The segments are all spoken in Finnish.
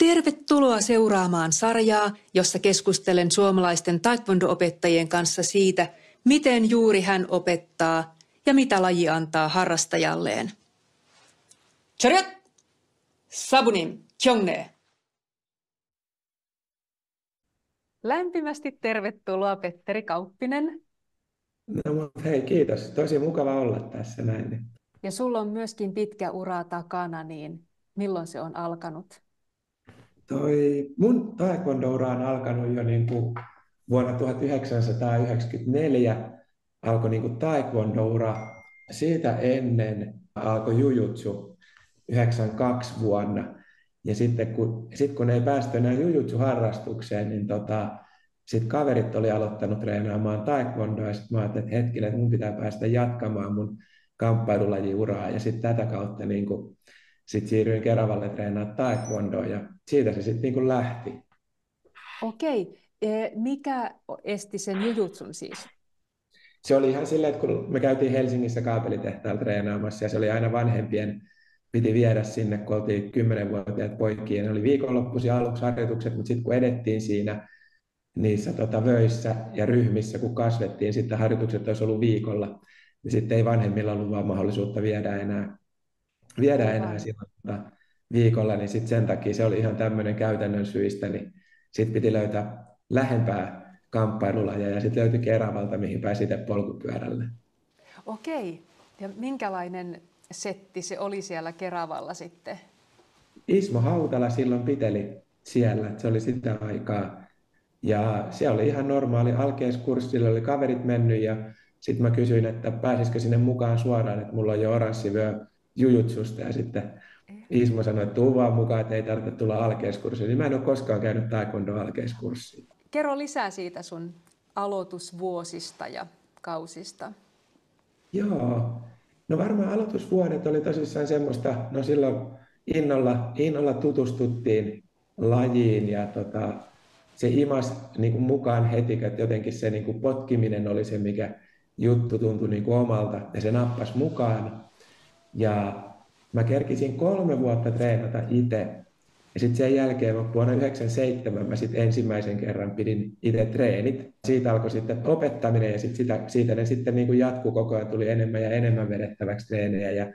Tervetuloa seuraamaan sarjaa, jossa keskustelen suomalaisten taekwondo-opettajien kanssa siitä, miten juuri hän opettaa ja mitä laji antaa harrastajalleen. Chariot! Sabunim Kyongne! Lämpimästi tervetuloa Petteri Kauppinen. No, hei, kiitos. Tosi mukava olla tässä näin. Ja sulla on myöskin pitkä ura takana, niin milloin se on alkanut? Mun taekwondo-ura on alkanut jo niin kuin vuonna 1994 alkoi niin kuin taekwondo-ura. Siitä ennen alkoi jujutsu 92 vuonna. Ja sitten kun ei päästy enää jujutsu-harrastukseen, niin sitten kaverit oli aloittanut treenaamaan taekwondoa. Ja sitten mä ajattelin, että hetkinen, että mun pitää päästä jatkamaan mun kamppailulajiuraa. Ja sitten tätä kautta niin kuin sitten siirryin Keravalle treenaamaan taekwondoa ja siitä se sitten niin lähti. Okei. Mikä esti sen jujutsun siis? Se oli ihan silleen, että kun me käytiin Helsingissä kaapelitehtaalla treenaamassa ja se oli aina vanhempien, piti viedä sinne, kun oltiin 10-vuotiaat poikia. Ne oli viikonloppuisia aluksi harjoitukset, mutta sitten kun edettiin siinä niissä vöissä ja ryhmissä, kun kasvettiin, sitten harjoitukset olisi ollut viikolla, niin sitten ei vanhemmilla ollut vaan mahdollisuutta viedä enää silloin viikolla, niin sitten sen takia se oli ihan tämmöinen käytännön syistä, niin sitten piti löytää lähempää kamppailulajeja ja sitten löytyi Keravalta, mihin pääsi itse polkupyörälle. Okei. Ja minkälainen setti se oli siellä Keravalla sitten? Ismo Hautala silloin piteli siellä, että se oli sitä aikaa. Ja se oli ihan normaali alkeiskurssilla, oli kaverit mennyt ja sitten mä kysyin, että pääsisikö sinne mukaan suoraan, että mulla on jo oranssi vyö jujutsusta ja sitten Ismo sanoi, että tuu vaan mukaan, että ei tarvitse tulla alkeiskurssiin. Niin mä en ole koskaan käynyt taekwondo-alkeiskurssiin. Kerro lisää siitä sun aloitusvuosista ja kausista. Joo, no varmaan aloitusvuodet oli tosissaan semmoista, no silloin innolla tutustuttiin lajiin ja se imasi niin kuin mukaan heti, että jotenkin se niin kuin potkiminen oli se, mikä juttu tuntui niin kuin omalta ja se nappasi mukaan. Ja mä kerkisin 3 vuotta treenata itse. Ja sitten sen jälkeen vuonna 1997 mä sitten ensimmäisen kerran pidin itse treenit. Siitä alkoi sitten opettaminen ja siitä ne sitten niin kuin jatkuu koko ajan, tuli enemmän ja enemmän vedettäväksi treenejä. Ja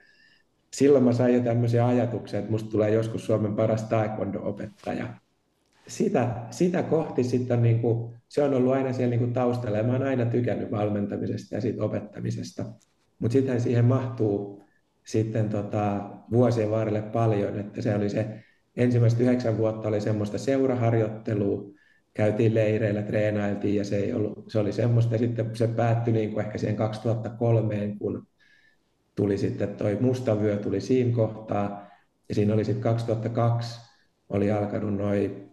silloin mä sain jo tämmöisiä ajatuksia, että musta tulee joskus Suomen paras taekwondo-opettaja. Sitä kohti sitten niin kuin, se on ollut aina siellä niin kuin taustalla ja mä oon aina tykännyt valmentamisesta ja siitä opettamisesta. Mutta sittenhän siihen mahtuu sitten vuosien varrelle paljon, että se oli se ensimmäiset 9 vuotta oli semmoista seuraharjoittelua, käytiin leireillä, treenailtiin ja se oli semmoista ja sitten se päättyi niin kuin ehkä siihen 2003, kun tuli sitten toi musta vyö tuli siinä kohtaa ja siinä oli sitten 2002 oli alkanut noi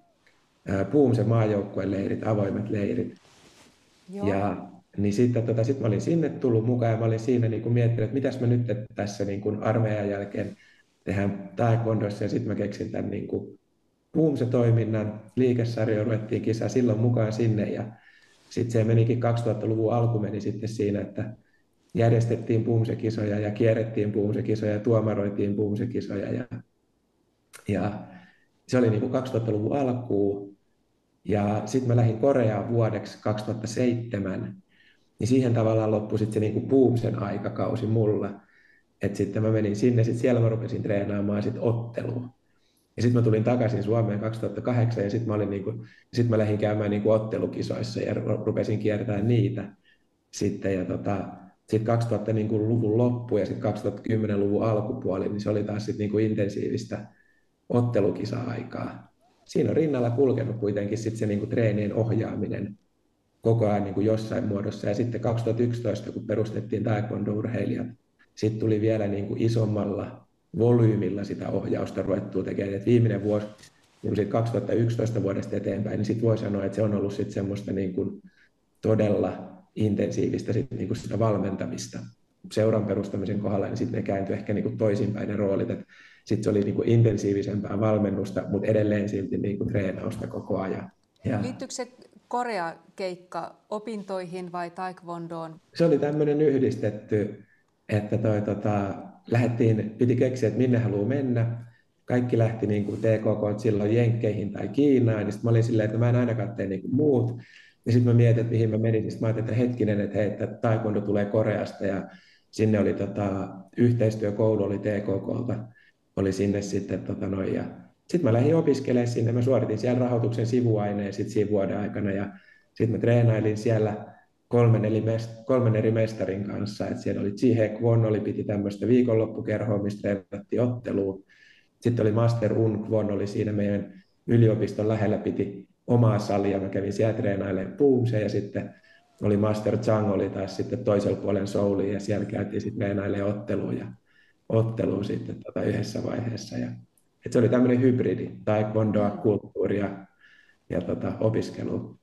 Puumsen maajoukkueen leirit, avoimet leirit. Joo. Ja niin sitten sit mä olin sinne tullut mukaan ja mä olin siinä niin kuin miettinyt, että mitäs mä nyt tässä niin kuin armeijan jälkeen tehdään taekwondossa ja sitten mä keksin tämän niin kuin Puumse-toiminnan, liikesarjoja ruvettiin kisaa silloin mukaan sinne ja sitten se menikin 2000-luvun alku meni sitten siinä, että järjestettiin Puumse-kisoja ja kierrettiin Puumse-kisoja ja tuomaroitiin Puumse-kisoja ja se oli niin kuin 2000-luvun alkuun ja sitten mä lähdin Koreaan vuodeksi 2007. Niin siihen tavallaan loppui sitten se niinku Puumsen aikakausi mulla. Että sitten mä menin sinne, sitten siellä mä rupesin treenaamaan sit ottelua. Ja sitten mä tulin takaisin Suomeen 2008 ja sitten mä lähdin käymään niinku ottelukisoissa ja rupesin kiertämään niitä sitten. Ja sitten 2000-luvun loppu ja sitten 2010-luvun alkupuoli, niin se oli taas sitten niinku intensiivistä ottelukisa-aikaa. Siinä on rinnalla kulkenut kuitenkin sitten se niinku treenien ohjaaminen koko ajan niin kuin jossain muodossa. Ja sitten 2011, kun perustettiin taekwondo-urheilijat, sitten tuli vielä niin kuin isommalla volyymilla sitä ohjausta ruvettua tekemään. Et viimeinen vuosi, niin siitä 2011 vuodesta eteenpäin, niin sitten voi sanoa, että se on ollut sitten semmoista niin kuin todella intensiivistä niin kuin sitä valmentamista. Seuran perustamisen kohdalla, niin sitten ne kääntyi ehkä niin kuin toisinpäin ne roolit. Sitten se oli niin kuin intensiivisempää valmennusta, mutta edelleen silti niin kuin treenausta koko ajan. Liittyykö se Korea-keikka opintoihin vai taekwondoon? Se oli tämmöinen yhdistetty, että piti keksiä, että minne haluaa mennä. kaikki lähti niin kuin TKK silloin Jenkkeihin tai Kiinaan, niin sitten mä olin silleen, että mä en ainakaan tee niin kuin muut. Ja sitten mä mietin, että mihin mä menin, sitten mä ajattelin, että hetkinen, että hei, että taekwondo tulee Koreasta, ja sinne oli yhteistyökoulu oli TKKlta, oli sinne sitten ja sitten mä lähdin opiskelemaan sinne, mä suoritin siellä rahoituksen sivuaineen sitten siinä vuoden aikana, ja sitten mä treenailin siellä kolmen eri mestarin kanssa, että siellä oli Ji-Hae Kwon, piti tämmöistä viikonloppukerhoa, mistä treenattiin otteluun. Sitten oli Master Un Kwon, oli siinä meidän yliopiston lähellä, piti omaa salia, mä kävin siellä treenailemaan Boomsia, ja sitten oli Master Chang, oli taas sitten toisella puolen Soulia, ja siellä käytiin sitten treenailemaan otteluun sitten yhdessä vaiheessa. Et se oli tämmöinen hybridi, taekwondoa, kulttuuria ja opiskelua.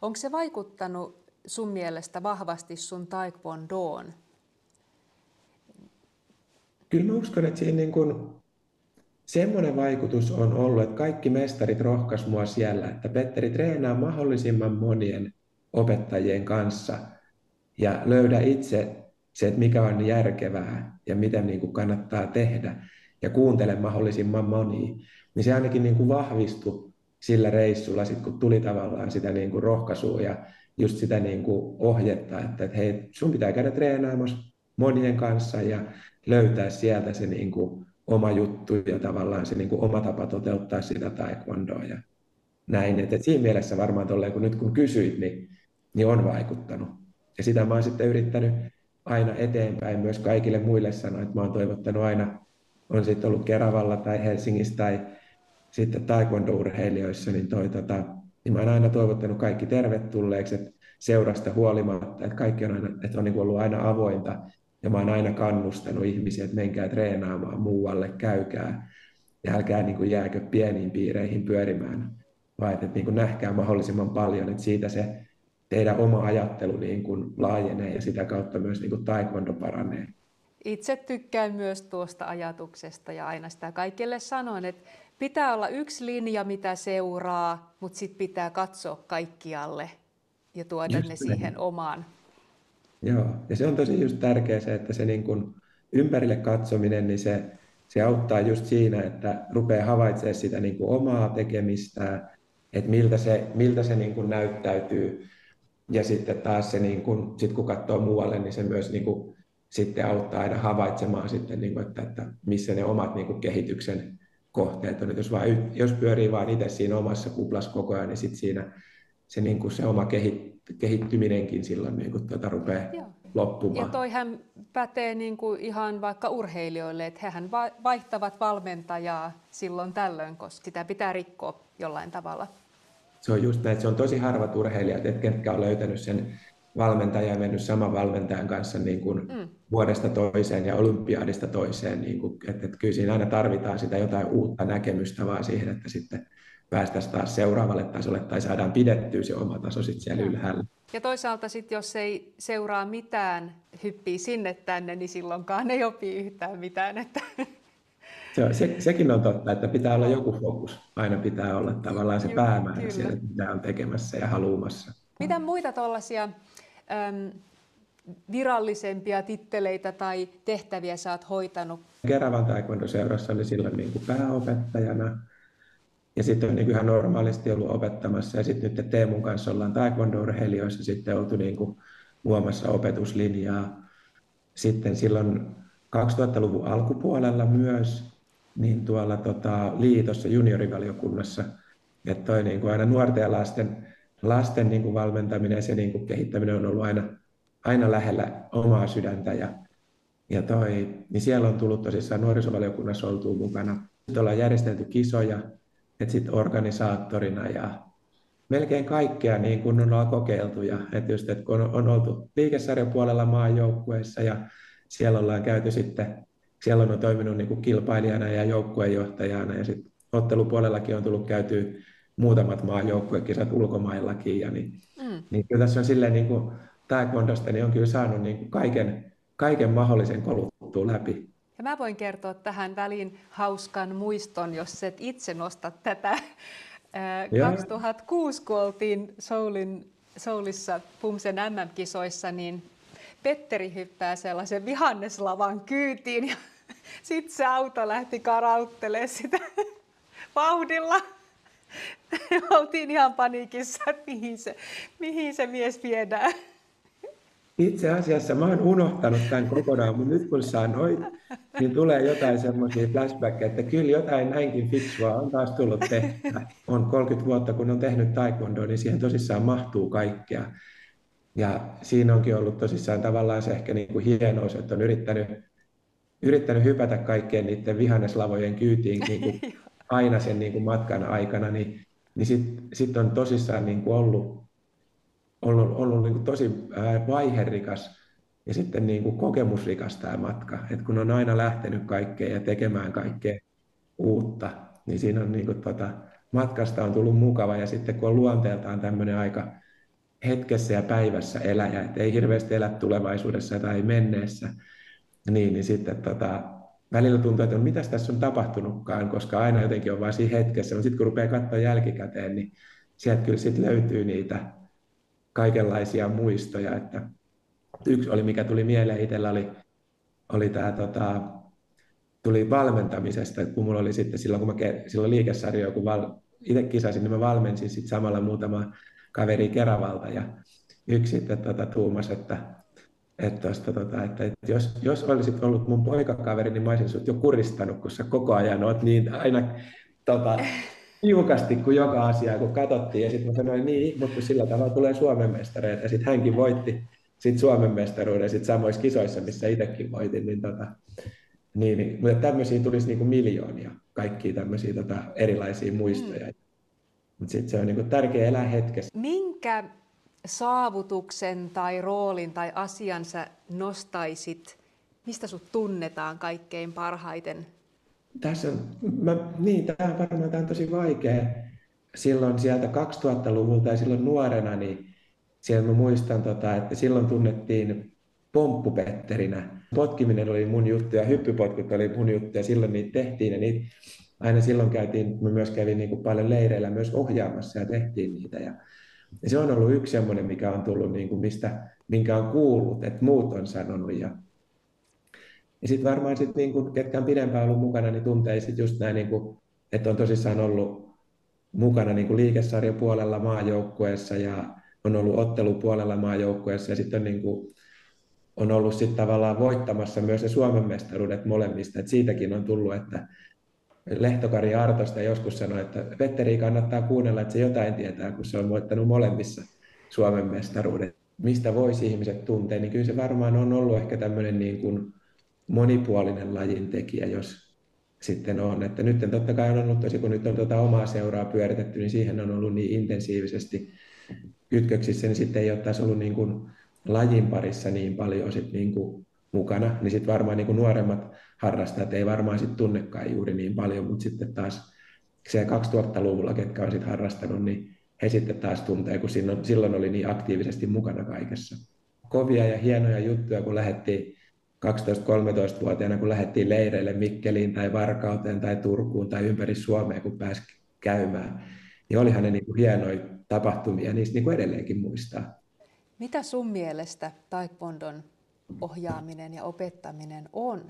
Onko se vaikuttanut sun mielestä vahvasti sun taekwondoon? Kyllä mä uskon, että siinä niin kuin semmoinen vaikutus on ollut, että kaikki mestarit rohkaisivat mua siellä, että Petteri, treenaa mahdollisimman monien opettajien kanssa ja löydä itse se, että mikä on järkevää ja mitä niin kuin kannattaa tehdä ja kuuntele mahdollisimman monia. Niin se ainakin niin kuin vahvistui sillä reissulla, sit kun tuli tavallaan sitä niin kuin rohkaisua ja just sitä niin kuin ohjetta, että hei, sun pitää käydä treenaamassa monien kanssa ja löytää sieltä se niin kuin oma juttu ja tavallaan se niin kuin oma tapa toteuttaa sitä taekwondoa ja näin. Et siinä mielessä varmaan tolleen, kun nyt kun kysyit, niin on vaikuttanut. Ja sitä mä oon sitten yrittänyt aina eteenpäin myös kaikille muille sanoa, että mä oon toivottanut aina, on sitten ollut Keravalla tai Helsingissä tai sitten taekwondo-urheilijoissa, niin mä oon aina toivottanut kaikki tervetulleeksi, että seurasta huolimatta, että kaikki on aina, että on niin kuin ollut aina avointa, ja mä oon aina kannustanut ihmisiä, että menkää treenaamaan muualle, käykää, ja älkää niin kuin jääkö pieniin piireihin pyörimään, vaan että niin kuin nähkää mahdollisimman paljon, että siitä se teidän oma ajattelu niin kuin laajenee, ja sitä kautta myös niin kuin taekwondo paranee. Itse tykkään myös tuosta ajatuksesta ja aina sitä kaikille sanon, että pitää olla yksi linja, mitä seuraa, mutta sitten pitää katsoa kaikkialle ja tuoda Just ne näin. siihen omaan. Joo, ja se on tosi just tärkeää se, että se niin kuin ympärille katsominen, niin se auttaa just siinä, että rupeaa havaitsemaan sitä niin kuin omaa tekemistään, että miltä se niin kuin näyttäytyy. Ja sitten taas se, niin kuin, sit kun katsoo muualle, niin se myös niin kuin, sitten auttaa aina havaitsemaan, sitten, niin kuin, että missä ne omat niin kuin kehityksen kohteet on. Että jos pyörii vain itse siinä omassa kuplassa koko ajan, niin sitten siinä se, niin kuin se oma kehittyminenkin silloin niin kuin, rupeaa Joo. loppumaan. Ja toihan pätee niin kuin ihan vaikka urheilijoille, että hehän vaihtavat valmentajaa silloin tällöin, koska sitä pitää rikkoa jollain tavalla. Se on just näin, että se on tosi harvat urheilijat, ketkä on löytänyt sen valmentajan ja mennyt saman valmentajan kanssa niin kuin vuodesta toiseen ja olympiadista toiseen. Niin kuin, että kyllä siinä aina tarvitaan sitä jotain uutta näkemystä vaan siihen, että sitten päästäisiin taas seuraavalle tasolle tai saadaan pidettyä se oma taso sitten siellä ylhäällä. Ja toisaalta sitten, jos ei seuraa mitään, hyppii sinne tänne, niin silloinkaan ei opi yhtään mitään. Että Sekin on totta, että pitää olla joku fokus. Aina pitää olla tavallaan se päämäärä siellä, mitä on tekemässä ja haluamassa. Mitä muita tuollaisia virallisempia titteleitä tai tehtäviä sä oot hoitanut? Keravan taekwondo-seurassa oli silloin niin kuin pääopettajana. Ja sitten on niin ihan normaalisti ollut opettamassa. Ja sitten nyt Teemun kanssa ollaan taekwondo-urheilijoissa sitten oltu niin kuin luomassa opetuslinjaa. Sitten silloin 2000-luvun alkupuolella myös niin tuolla liitossa juniorivaliokunnassa. Että toi niin kuin aina nuorten ja lasten niin kuin valmentaminen ja se niin kuin kehittäminen on ollut aina lähellä omaa sydäntä. Niin siellä on tullut tosissaan nuorisovaliokunnassa oltua mukana. Sitten ollaan järjestelty kisoja, että sitten organisaattorina ja melkein kaikkea niin kuin ollaan kokeiltu. Ja että just, että kun on oltu liikesarjapuolella maajoukkueissa ja siellä ollaan käyty sitten, siellä on toiminut niin kuin kilpailijana ja joukkueenjohtajana ja sitten ottelupuolellakin on tullut käytyä muutamat maajoukkuekisat ulkomaillakin. Niin kyllä tässä on silleen niin kuin taekwondosta niin on kyllä saanut niin kuin kaiken mahdollisen koluttua läpi. Ja mä voin kertoa tähän väliin hauskan muiston, jos et itse nosta tätä. 2006, kun oltiin Soulissa Pumsen MM-kisoissa, niin Petteri hyppää sellaisen vihanneslavan kyytiin. Ja Sitten se auto lähti karauttelemaan sitä vauhdilla. Oltiin ihan paniikissa, että mihin se mies viedään. Itse asiassa mä oon unohtanut tämän kokonaan, mutta nyt kun sanoit, niin tulee jotain semmoisia flashbackkejä, että kyllä jotain näinkin fiksua on taas tullut tehtyä. On 30 vuotta, kun on tehnyt taekwondoa, niin siihen tosissaan mahtuu kaikkea. Ja siinä onkin ollut tosissaan tavallaan se ehkä niin kuin hienous, että on yrittänyt hypätä kaikkien niiden vihanneslavojen kyytiin niin kuin aina sen niin kuin matkan aikana, niin sit on tosissaan niin kuin ollut niin kuin tosi vaiherikas ja sitten niin kuin kokemusrikas tämä matka. Et kun on aina lähtenyt kaikkeen ja tekemään kaikkea uutta, niin siinä on niin kuin matkasta on tullut mukava ja sitten kun on luonteeltaan tämmöinen aika hetkessä ja päivässä eläjä, että ei hirveästi elä tulevaisuudessa tai menneessä, niin sitten välillä tuntuu, että mitäs tässä on tapahtunutkaan, koska aina jotenkin on vain siinä hetkessä, mutta sitten kun rupeaa katsoa jälkikäteen, niin sieltä kyllä sitten löytyy niitä kaikenlaisia muistoja, että yksi oli, mikä tuli mieleen itsellä, oli tämä, tuli valmentamisesta, kun mulla oli sitten silloin, kun silloin liikesarjoja, kun itse kisasin, niin mä valmensin sitten samalla muutama kaveri Keravalta, ja yksi sitten tuumasi, että jos olisit ollut mun poikakaveri, niin mä olisin sut jo kuristanut, kun sä koko ajan oot niin aina tiukasti kuin joka asia, kun katsottiin. Ja sitten mä sanoin, niin, mutta sillä tavalla tulee Suomen mestareita. Ja sitten hänkin voitti Suomen mestaruuden sit samoissa kisoissa, missä itsekin voitin. Mutta tämmöisiä tulisi niinku miljoonia, kaikkia tämmöisiä erilaisia muistoja. Mutta sitten se on niinku tärkeää elää hetkessä. Minkä saavutuksen tai roolin tai asian sä nostaisit, mistä sut tunnetaan kaikkein parhaiten? Tämä on tosi vaikea. Silloin sieltä 2000-luvulta ja silloin nuorena, niin siellä mä muistan, että silloin tunnettiin Pomppupetterinä. Potkiminen oli mun juttu ja hyppypotkut oli mun juttu ja silloin niitä tehtiin. Ja niitä, aina silloin mä myös kävin niin kuin paljon leireillä myös ohjaamassa ja tehtiin niitä. Ja se on ollut yksi semmoinen, mikä on tullut, niin kuin minkä on kuullut, että muut on sanonut. Ja sitten varmaan, ketkä on pidempään ollut mukana, niin tuntee sitten just näin, että on tosissaan ollut mukana liikesarjapuolella maajoukkueessa ja on ollut ottelupuolella maajoukkueessa ja sitten on ollut sitten tavallaan voittamassa myös ne Suomen mestaruudet molemmista. Et siitäkin on tullut, että Lehtokari Artosta joskus sanoi, että Petteri kannattaa kuunnella, että se jotain tietää, kun se on voittanut molemmissa Suomen mestaruudet. Mistä voisi ihmiset tuntea, niin kyllä se varmaan on ollut ehkä tämmöinen monipuolinen lajintekijä, jos sitten on. Että nyt totta kai on ollut tosi, kun nyt on omaa seuraa pyöritetty, niin siihen on ollut niin intensiivisesti kytköksissä, niin sitten ei ole taas ollut lajin parissa niin paljon mukana, niin sitten varmaan nuoremmat harrastajat ei varmaan sitten tunnekaan juuri niin paljon, mutta sitten taas se 2000-luvulla, ketkä on sitten harrastanut, niin he sitten taas tuntee, kun silloin oli niin aktiivisesti mukana kaikessa. Kovia ja hienoja juttuja, kun lähdettiin 12-13-vuotiaana, kun lähdettiin leireille Mikkeliin tai Varkauteen tai Turkuun tai ympäri Suomea, kun pääsi käymään, niin olihan ne hienoja tapahtumia ja niistä edelleenkin muistaa. Mitä sun mielestä taekwondon ohjaaminen ja opettaminen on?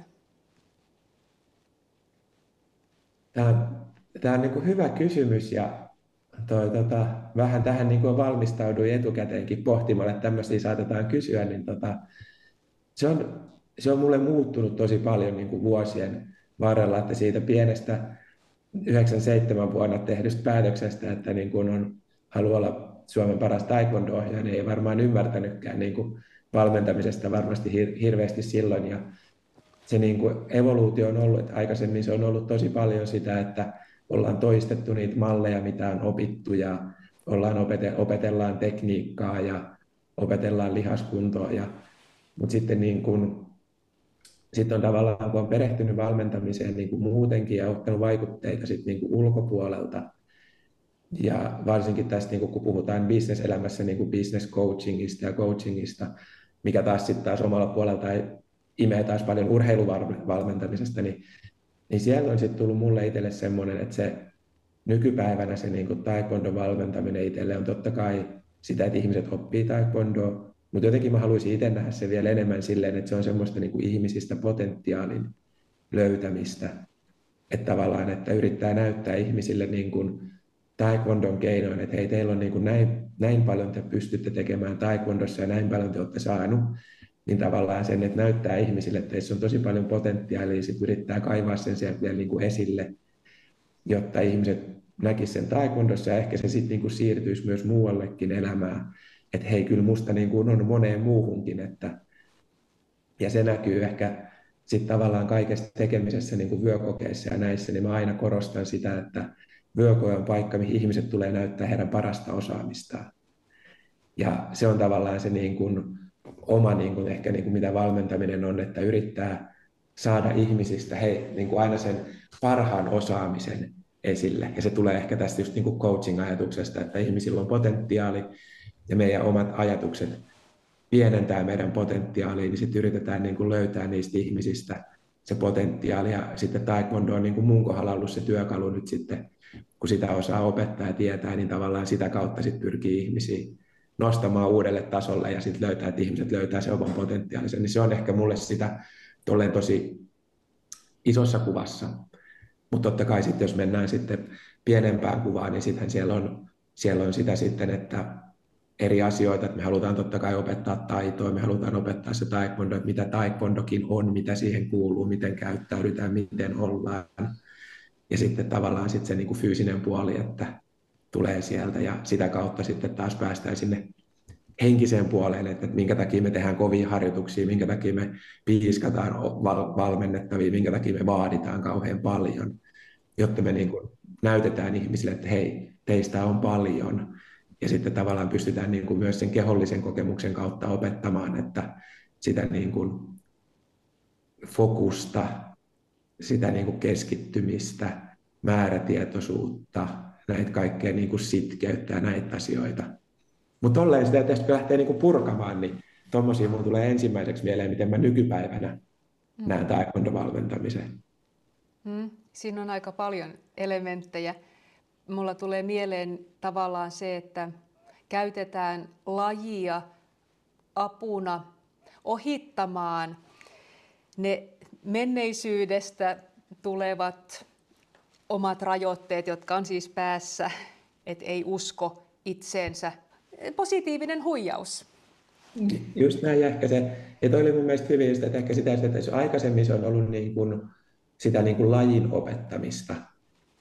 Tämä on hyvä kysymys ja vähän tähän valmistauduin etukäteenkin pohtimalla, että tämmöisiä saatetaan kysyä, niin se on mulle muuttunut tosi paljon vuosien varrella, että siitä pienestä 97 vuonna tehdystä päätöksestä, että haluaa olla Suomen paras taekwondo-ohjaaja, niin ei varmaan ymmärtänytkään valmentamisesta varmasti hirveästi silloin. Ja se evoluutio on ollut, että aikaisemmin se on ollut tosi paljon sitä, että ollaan toistettu niitä malleja, mitä on opittu ja opetellaan tekniikkaa ja opetellaan lihaskuntoa. Mutta sitten sitten on tavallaan, kun on perehtynyt valmentamiseen muutenkin ja ottanut vaikutteita ulkopuolelta, ja varsinkin tästä, kun puhutaan bisneselämässä business coachingista ja coachingista, mikä taas sitten taas omalla puolelta imee taas paljon urheiluvalmentamisesta, niin siellä on sitten tullut mulle itselle semmoinen, että se nykypäivänä se taekwondon valmentaminen itselle on totta kai sitä, että ihmiset oppii taekwondoa, mutta jotenkin mä haluaisin itse nähdä se vielä enemmän silleen, että se on semmoista ihmisistä potentiaalin löytämistä. Että tavallaan, että yrittää näyttää ihmisille niin kuin taekwondon keinoin, että hei, teillä on niin kuin näin paljon te pystytte tekemään taekwondossa ja näin paljon te olette saanut, niin tavallaan sen, että näyttää ihmisille, että teissä on tosi paljon potentiaalia, ja sitten yrittää kaivaa sen sieltä vielä niin kuin esille, jotta ihmiset näkisivät sen taekwondossa ja ehkä se sitten niin kuin siirtyisi myös muuallekin elämään. Että hei, kyllä musta niin kuin on moneen muuhunkin, ja se näkyy ehkä sitten tavallaan kaikessa tekemisessä, niin kuin vyökokeissa ja näissä, niin mä aina korostan sitä, että vyökoe on paikka, mihin ihmiset tulee näyttää heidän parasta osaamistaan. Ja se on tavallaan se niin kuin oma niin kuin ehkä niin kuin mitä valmentaminen on, että yrittää saada ihmisistä niin kuin aina sen parhaan osaamisen esille. Ja se tulee ehkä tästä just niin kuin coaching-ajatuksesta, että ihmisillä on potentiaali ja meidän omat ajatukset pienentää meidän potentiaalia, niin sitten yritetään niin kuin löytää niistä ihmisistä se potentiaali. Ja sitten taekwondo on niin kuin mun kohdalla ollut se työkalu nyt sitten, kun sitä osaa opettaa ja tietää, niin tavallaan sitä kautta sitten pyrkii ihmisiä nostamaan uudelle tasolle ja sitten löytää, että ihmiset löytää sen oman potentiaalisen. Niin se on ehkä mulle sitä tosi isossa kuvassa. Mutta totta kai sitten, jos mennään sitten pienempään kuvaan, niin sittenhän siellä on sitä sitten, että eri asioita, että me halutaan totta kai opettaa taitoa, me halutaan opettaa se taekwondo, että mitä taekwondokin on, mitä siihen kuuluu, miten käyttäydytään, miten ollaan. Ja sitten tavallaan sitten se niin kuin fyysinen puoli, että tulee sieltä ja sitä kautta sitten taas päästään sinne henkiseen puoleen, että minkä takia me tehdään kovia harjoituksia, minkä takia me piiskataan valmennettavia, minkä takia me vaaditaan kauhean paljon, jotta me niin kuin näytetään ihmisille, että hei, teistä on paljon. Ja sitten tavallaan pystytään niin kuin myös sen kehollisen kokemuksen kautta opettamaan, että sitä niin kuin fokusta, sitä niin kuin keskittymistä, määrätietoisuutta, näitä kaikkea niin kuin sitkeyttä ja näitä asioita. Mutta tolleen sitä, että kun lähtee niin kuin purkamaan, niin tommosia mun tulee ensimmäiseksi mieleen, miten mä nykypäivänä näen taekwondo-valmentamisen. Siinä on aika paljon elementtejä. Mulla tulee mieleen tavallaan se, että käytetään lajia apuna ohittamaan ne menneisyydestä tulevat omat rajoitteet, jotka on siis päässä, että ei usko itseensä. Positiivinen huijaus. Just näin, ja ehkä se, ja toi oli mun mielestä hyvin, että ehkä sitä, että jos aikaisemmin se on ollut niin kuin, sitä niin kuin lajin opettamista,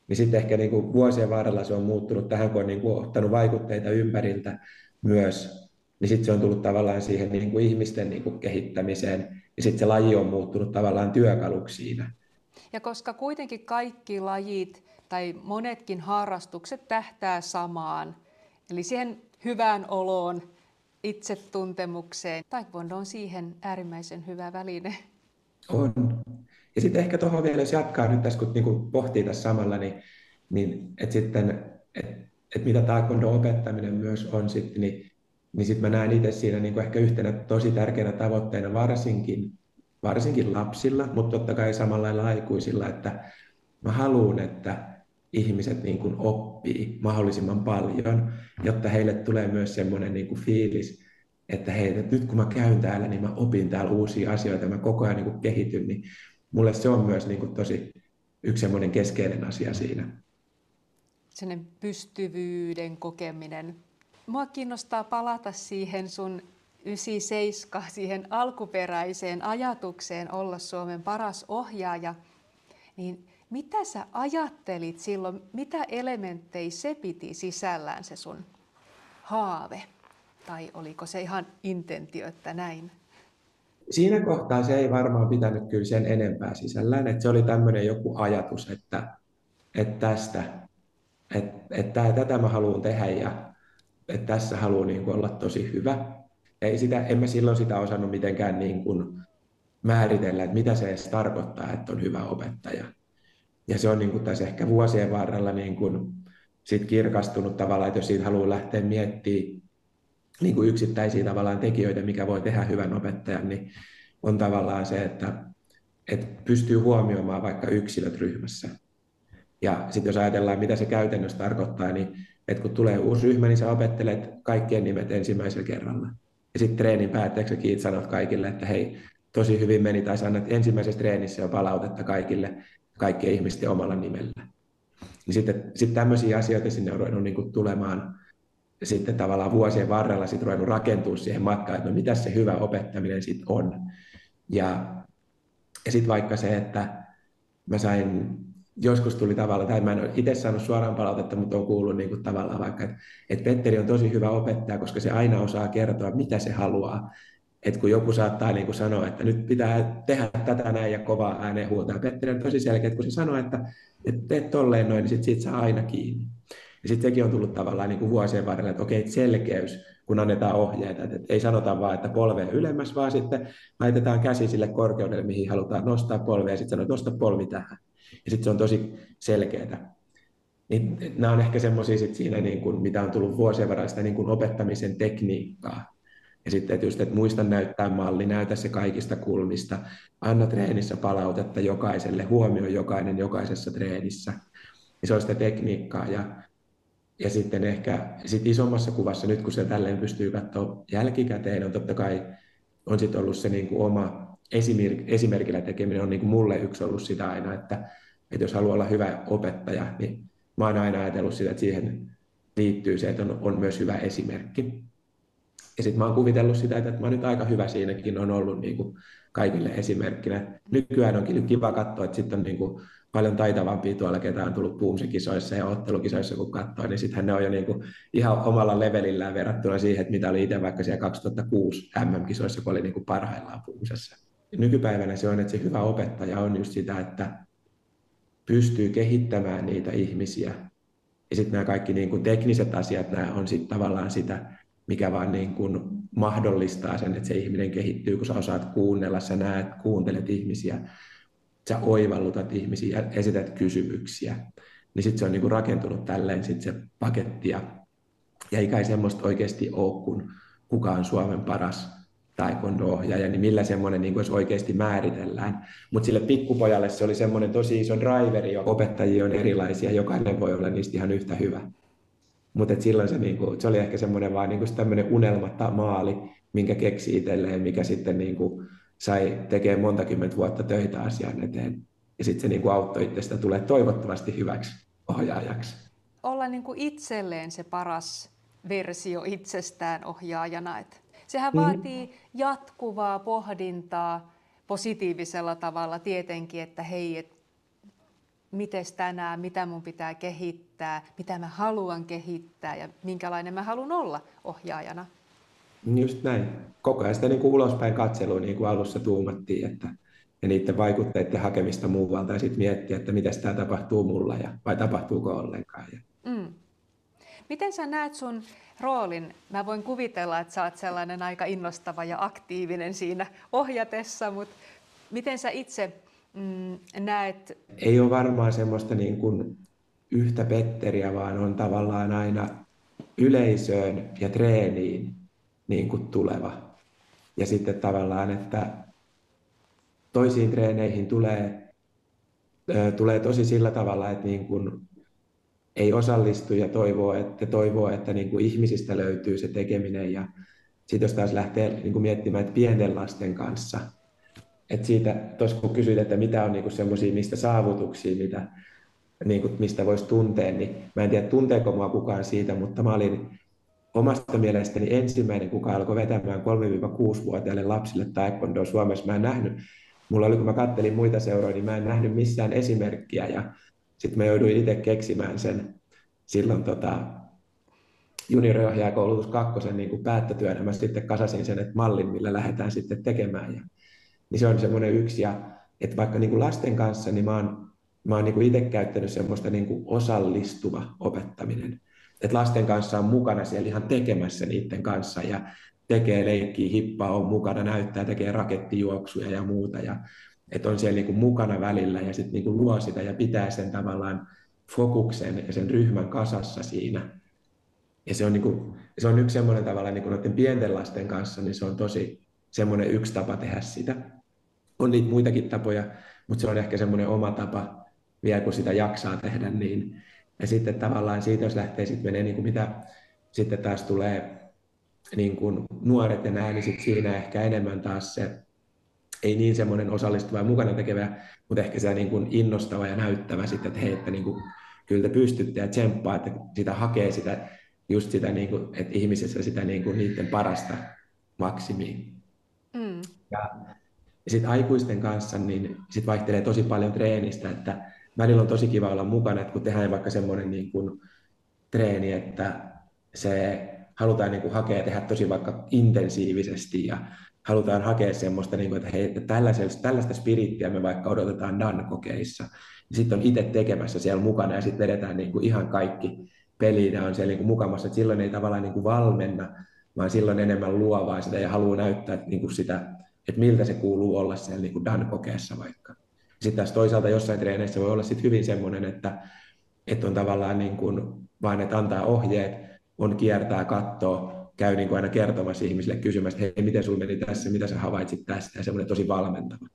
niin sitten ehkä niin kuin vuosien varrella se on muuttunut tähän, kun on niin kuin ottanut vaikutteita ympäriltä myös, niin sitten se on tullut tavallaan siihen niin kuin ihmisten niin kuin kehittämiseen, ja sitten se laji on muuttunut tavallaan työkaluksi siinä. Ja koska kuitenkin kaikki lajit tai monetkin harrastukset tähtää samaan, eli siihen hyvään oloon, itsetuntemukseen, taekwondo on siihen äärimmäisen hyvä väline. On. Ja sitten ehkä tuohon vielä, jos jatkaa nyt tässä, kun niinku pohtii tässä samalla, niin että sitten, että mitä taekwondo opettaminen myös on sitten, niin sitten mä näen itse siinä niinku ehkä yhtenä tosi tärkeänä tavoitteena varsinkin lapsilla, mutta totta kai samalla lailla aikuisilla, että mä haluan, että ihmiset niin kuin oppii mahdollisimman paljon, jotta heille tulee myös semmoinen niin kuin fiilis, että hei, että nyt kun mä käyn täällä, niin mä opin täällä uusia asioita, mä koko ajan niin kuin kehityn, niin mulle se on myös niin kuin tosi yksi semmoinen keskeinen asia siinä. Sellainen pystyvyyden kokeminen. Mua kiinnostaa palata siihen sun 97, siihen alkuperäiseen ajatukseen olla Suomen paras ohjaaja. Niin mitä sä ajattelit silloin, mitä elementtejä se piti sisällään se sun haave? Tai oliko se ihan intentio, että näin? Siinä kohtaa se ei varmaan pitänyt kyllä sen enempää sisällään, että se oli tämmöinen joku ajatus, että tätä mä haluan tehdä ja että tässä haluan niin kuin olla tosi hyvä. En mä silloin sitä osannut mitenkään niin kuin määritellä, että mitä se edes tarkoittaa, että on hyvä opettaja. Ja se on niin kuin tässä ehkä vuosien varrella niin kuin sit kirkastunut tavallaan, että jos siitä haluaa lähteä miettimään niin kuin yksittäisiä tavallaan tekijöitä, mikä voi tehdä hyvän opettajan, niin on tavallaan se, että pystyy huomioimaan vaikka yksilöt ryhmässä. Ja sitten jos ajatellaan, mitä se käytännössä tarkoittaa, niin että kun tulee uusi ryhmä, niin sä opettelet kaikkien nimet ensimmäisellä kerralla. Ja sitten treenin päätteeksi sanot kaikille, että hei, tosi hyvin meni, tai sä annat ensimmäisessä treenissä jo palautetta kaikkien ihmisten omalla nimellä. Niin sitten tämmöisiä asioita sinne on ruvennut niin kuin tulemaan sitten tavallaan vuosien varrella sitten ruvennut rakentua siihen matkaan, että no mitä se hyvä opettaminen sitten on. Ja sitten vaikka se, että mä sain, joskus tuli tavallaan, tai mä en ole itse saanut suoraan palautetta, mutta on kuullut niin kuin tavallaan vaikka, että Petteri on tosi hyvä opettaja, koska se aina osaa kertoa, mitä se haluaa. Että kun joku saattaa niin kuin sanoa, että nyt pitää tehdä tätä näin ja kovaa ääneen huutaa. Petteri on tosi selkeä, että kun se sanoo, että teet tolleen noin, niin sit siitä saa aina kiinni. Ja sitten sekin on tullut tavallaan niin kuin vuosien varrella, että okei, selkeys, kun annetaan ohjeita. Että ei sanota vaan, että polvea ylemmäs, vaan sitten laitetaan käsi sille korkeudelle, mihin halutaan nostaa polvea, ja sitten sanoo, että nosta polvi tähän. Ja sitten se on tosi selkeää. Niin, nämä on ehkä semmoisia siinä, niin kuin, mitä on tullut vuosien varrella, sitä niin kuin opettamisen tekniikkaa. Ja sitten, että just, että muista näyttää malli, näytä se kaikista kulmista, anna treenissä palautetta jokaiselle, huomioi jokainen jokaisessa treenissä. Ja se on sitä tekniikkaa. Ja sitten ehkä isommassa kuvassa, nyt kun se tälleen pystyy katsoa jälkikäteen, on totta kai on sitten ollut se niin kuin oma esimerkillä tekeminen on niin kuin mulle yksi ollut sitä aina, että jos haluaa olla hyvä opettaja, niin mä oon aina ajatellut sitä, että siihen liittyy se, että on myös hyvä esimerkki. Ja sitten mä oon kuvitellut sitä, että mä oon nyt aika hyvä siinäkin, on ollut niin kuin kaikille esimerkkinä. Nykyään onkin kiva katsoa, että sitten on niin kuin paljon taitavampia tuolla, ketä on tullut Boomse-kisoissa ja ottelukisoissa, kun katsoo, niin sittenhän ne on jo niin kuin ihan omalla levelillään verrattuna siihen, että mitä oli itse vaikka siellä 2006 MM-kisoissa, kun oli niin kuin parhaillaan Boomsessa. Nykypäivänä se on, että se hyvä opettaja on just sitä, että pystyy kehittämään niitä ihmisiä. Ja sitten nämä kaikki niin kuin tekniset asiat, nämä on sitten tavallaan sitä, mikä vaan niin kuin mahdollistaa sen, että se ihminen kehittyy, kun sä osaat kuunnella, sä näet, kuuntelet ihmisiä, sä oivallutat ihmisiä, esität kysymyksiä. Niin sitten se on niin kuin rakentunut tälleen sit se paketti. Ja ei kai semmoista oikeasti ole, kun kuka on Suomen paras taekwondo-ohjaaja, niin millä semmoinen niin kuin oikeasti määritellään. Mutta sille pikkupojalle se oli semmoinen tosi iso driveri, ja opettajia on erilaisia, jokainen voi olla niistä ihan yhtä hyvä. Mutta silloin se oli ehkä semmoinen vaan niinku tämmöinen unelmamaali, minkä keksi itselleen, mikä sitten niinku sai tekemään monta kymmentä vuotta töitä asian eteen. Ja sitten se niinku auttoi itsestä tulee toivottavasti hyväksi ohjaajaksi. Olla niinku itselleen se paras versio itsestään ohjaajana. Sehän vaatii jatkuvaa pohdintaa positiivisella tavalla tietenkin, että hei, mites tänään, mitä mun pitää kehittää, mitä mä haluan kehittää ja minkälainen mä haluan olla ohjaajana. Just näin. Koko ajan sitä niin kuin ulospäin katselua, niin kuin alussa tuumattiin, ja niiden vaikutteiden hakemista muualta ja sitten miettiä, että miten tämä tapahtuu mulla vai tapahtuuko ollenkaan. Miten sä näet sun roolin? Mä voin kuvitella, että sä oot sellainen aika innostava ja aktiivinen siinä ohjatessa, mutta miten sä itse näet? Ei ole varmaan semmoista niin kuin yhtä Petteriä, vaan on tavallaan aina yleisöön ja treeniin niin kuin tuleva. Ja sitten tavallaan, että toisiin treeneihin tulee tosi sillä tavalla, että niin kuin ei osallistu ja toivoo, että niin kuin ihmisistä löytyy se tekeminen. Ja sitten jos taas lähtee niin kuin miettimään, että pienten lasten kanssa, että siitä, tuossa kun kysyit, että mitä on niin semmoisia, mistä saavutuksia, niin kuin, mistä voisi tuntea, niin mä en tiedä, tunteeko mua kukaan siitä, mutta mä olin omasta mielestäni ensimmäinen, kuka alkoi vetämään 3-6-vuotiaille lapsille taekwondoa Suomessa. Mä en nähnyt, mulla oli, kun mä kattelin muita seuroja, niin mä en nähnyt missään esimerkkiä, ja sitten mä jouduin itse keksimään sen silloin junioriohjaajakoulutus 2 niin kuin päättötyönä. Mä sitten kasasin sen, että mallin, millä lähdetään sitten tekemään. Niin se on semmoinen yksi, ja että vaikka niin kuin lasten kanssa, niin mä oon niin kuin itse käyttänyt semmoista niin kuin osallistuva opettaminen. Että lasten kanssa on mukana siellä ihan tekemässä niiden kanssa ja tekee leikkiä, hippaa, on mukana, näyttää, tekee rakettijuoksuja ja muuta. Ja että on siellä niin kuin mukana välillä ja sitten niin kuin luo sitä ja pitää sen tavallaan fokuksen ja sen ryhmän kasassa siinä. Ja se on yksi semmoinen tavalla niin kuin noiden pienten lasten kanssa, niin se on tosi semmoinen yksi tapa tehdä sitä. On niitä muitakin tapoja, mutta se on ehkä semmoinen oma tapa vielä, kun sitä jaksaa tehdä. Niin. Ja sitten tavallaan siitä, jos lähtee sitten menee, niin kuin mitä sitten taas tulee niin kuin nuoret enää, niin sitten siinä ehkä enemmän taas se ei niin semmoinen osallistuva ja mukana tekevä, mutta ehkä se niin kuin innostava ja näyttävä sitten, että hei, että niin kuin, kyllä te pystytte ja tsemppaa, että sitä hakee sitä, just sitä, niin kuin, että ihmisessä sitä niin kuin niiden parasta maksimia. Mm. Ja sitten aikuisten kanssa niin sit vaihtelee tosi paljon treenistä, että välillä on tosi kiva olla mukana, että kun tehdään vaikka semmoinen niin kuin treeni, että se halutaan niin kuin hakea ja tehdä tosi vaikka intensiivisesti ja halutaan hakea semmoista, niin kuin, että hei, että tällaista spirittiä me vaikka odotetaan DAN-kokeissa. Sitten on itse tekemässä siellä mukana ja sitten vedetään niin kuin ihan kaikki peliin ja on siellä niin kuin mukamassa, että silloin ei tavallaan niin kuin valmenna, vaan silloin enemmän luovaa sitä ja haluaa näyttää niin kuin sitä, että miltä se kuuluu olla siellä niin kuin DAN-kokeessa vaikka. Sitten taas toisaalta jossain treeneissä voi olla sitten hyvin semmoinen, että on tavallaan niin kuin vaan, että antaa ohjeet, on kiertää, katsoo, käy niin kuin aina kertomassa ihmisille kysymässä, että hei, miten sulla meni tässä, mitä sä havaitsit tästä, ja semmoinen tosi valmentava.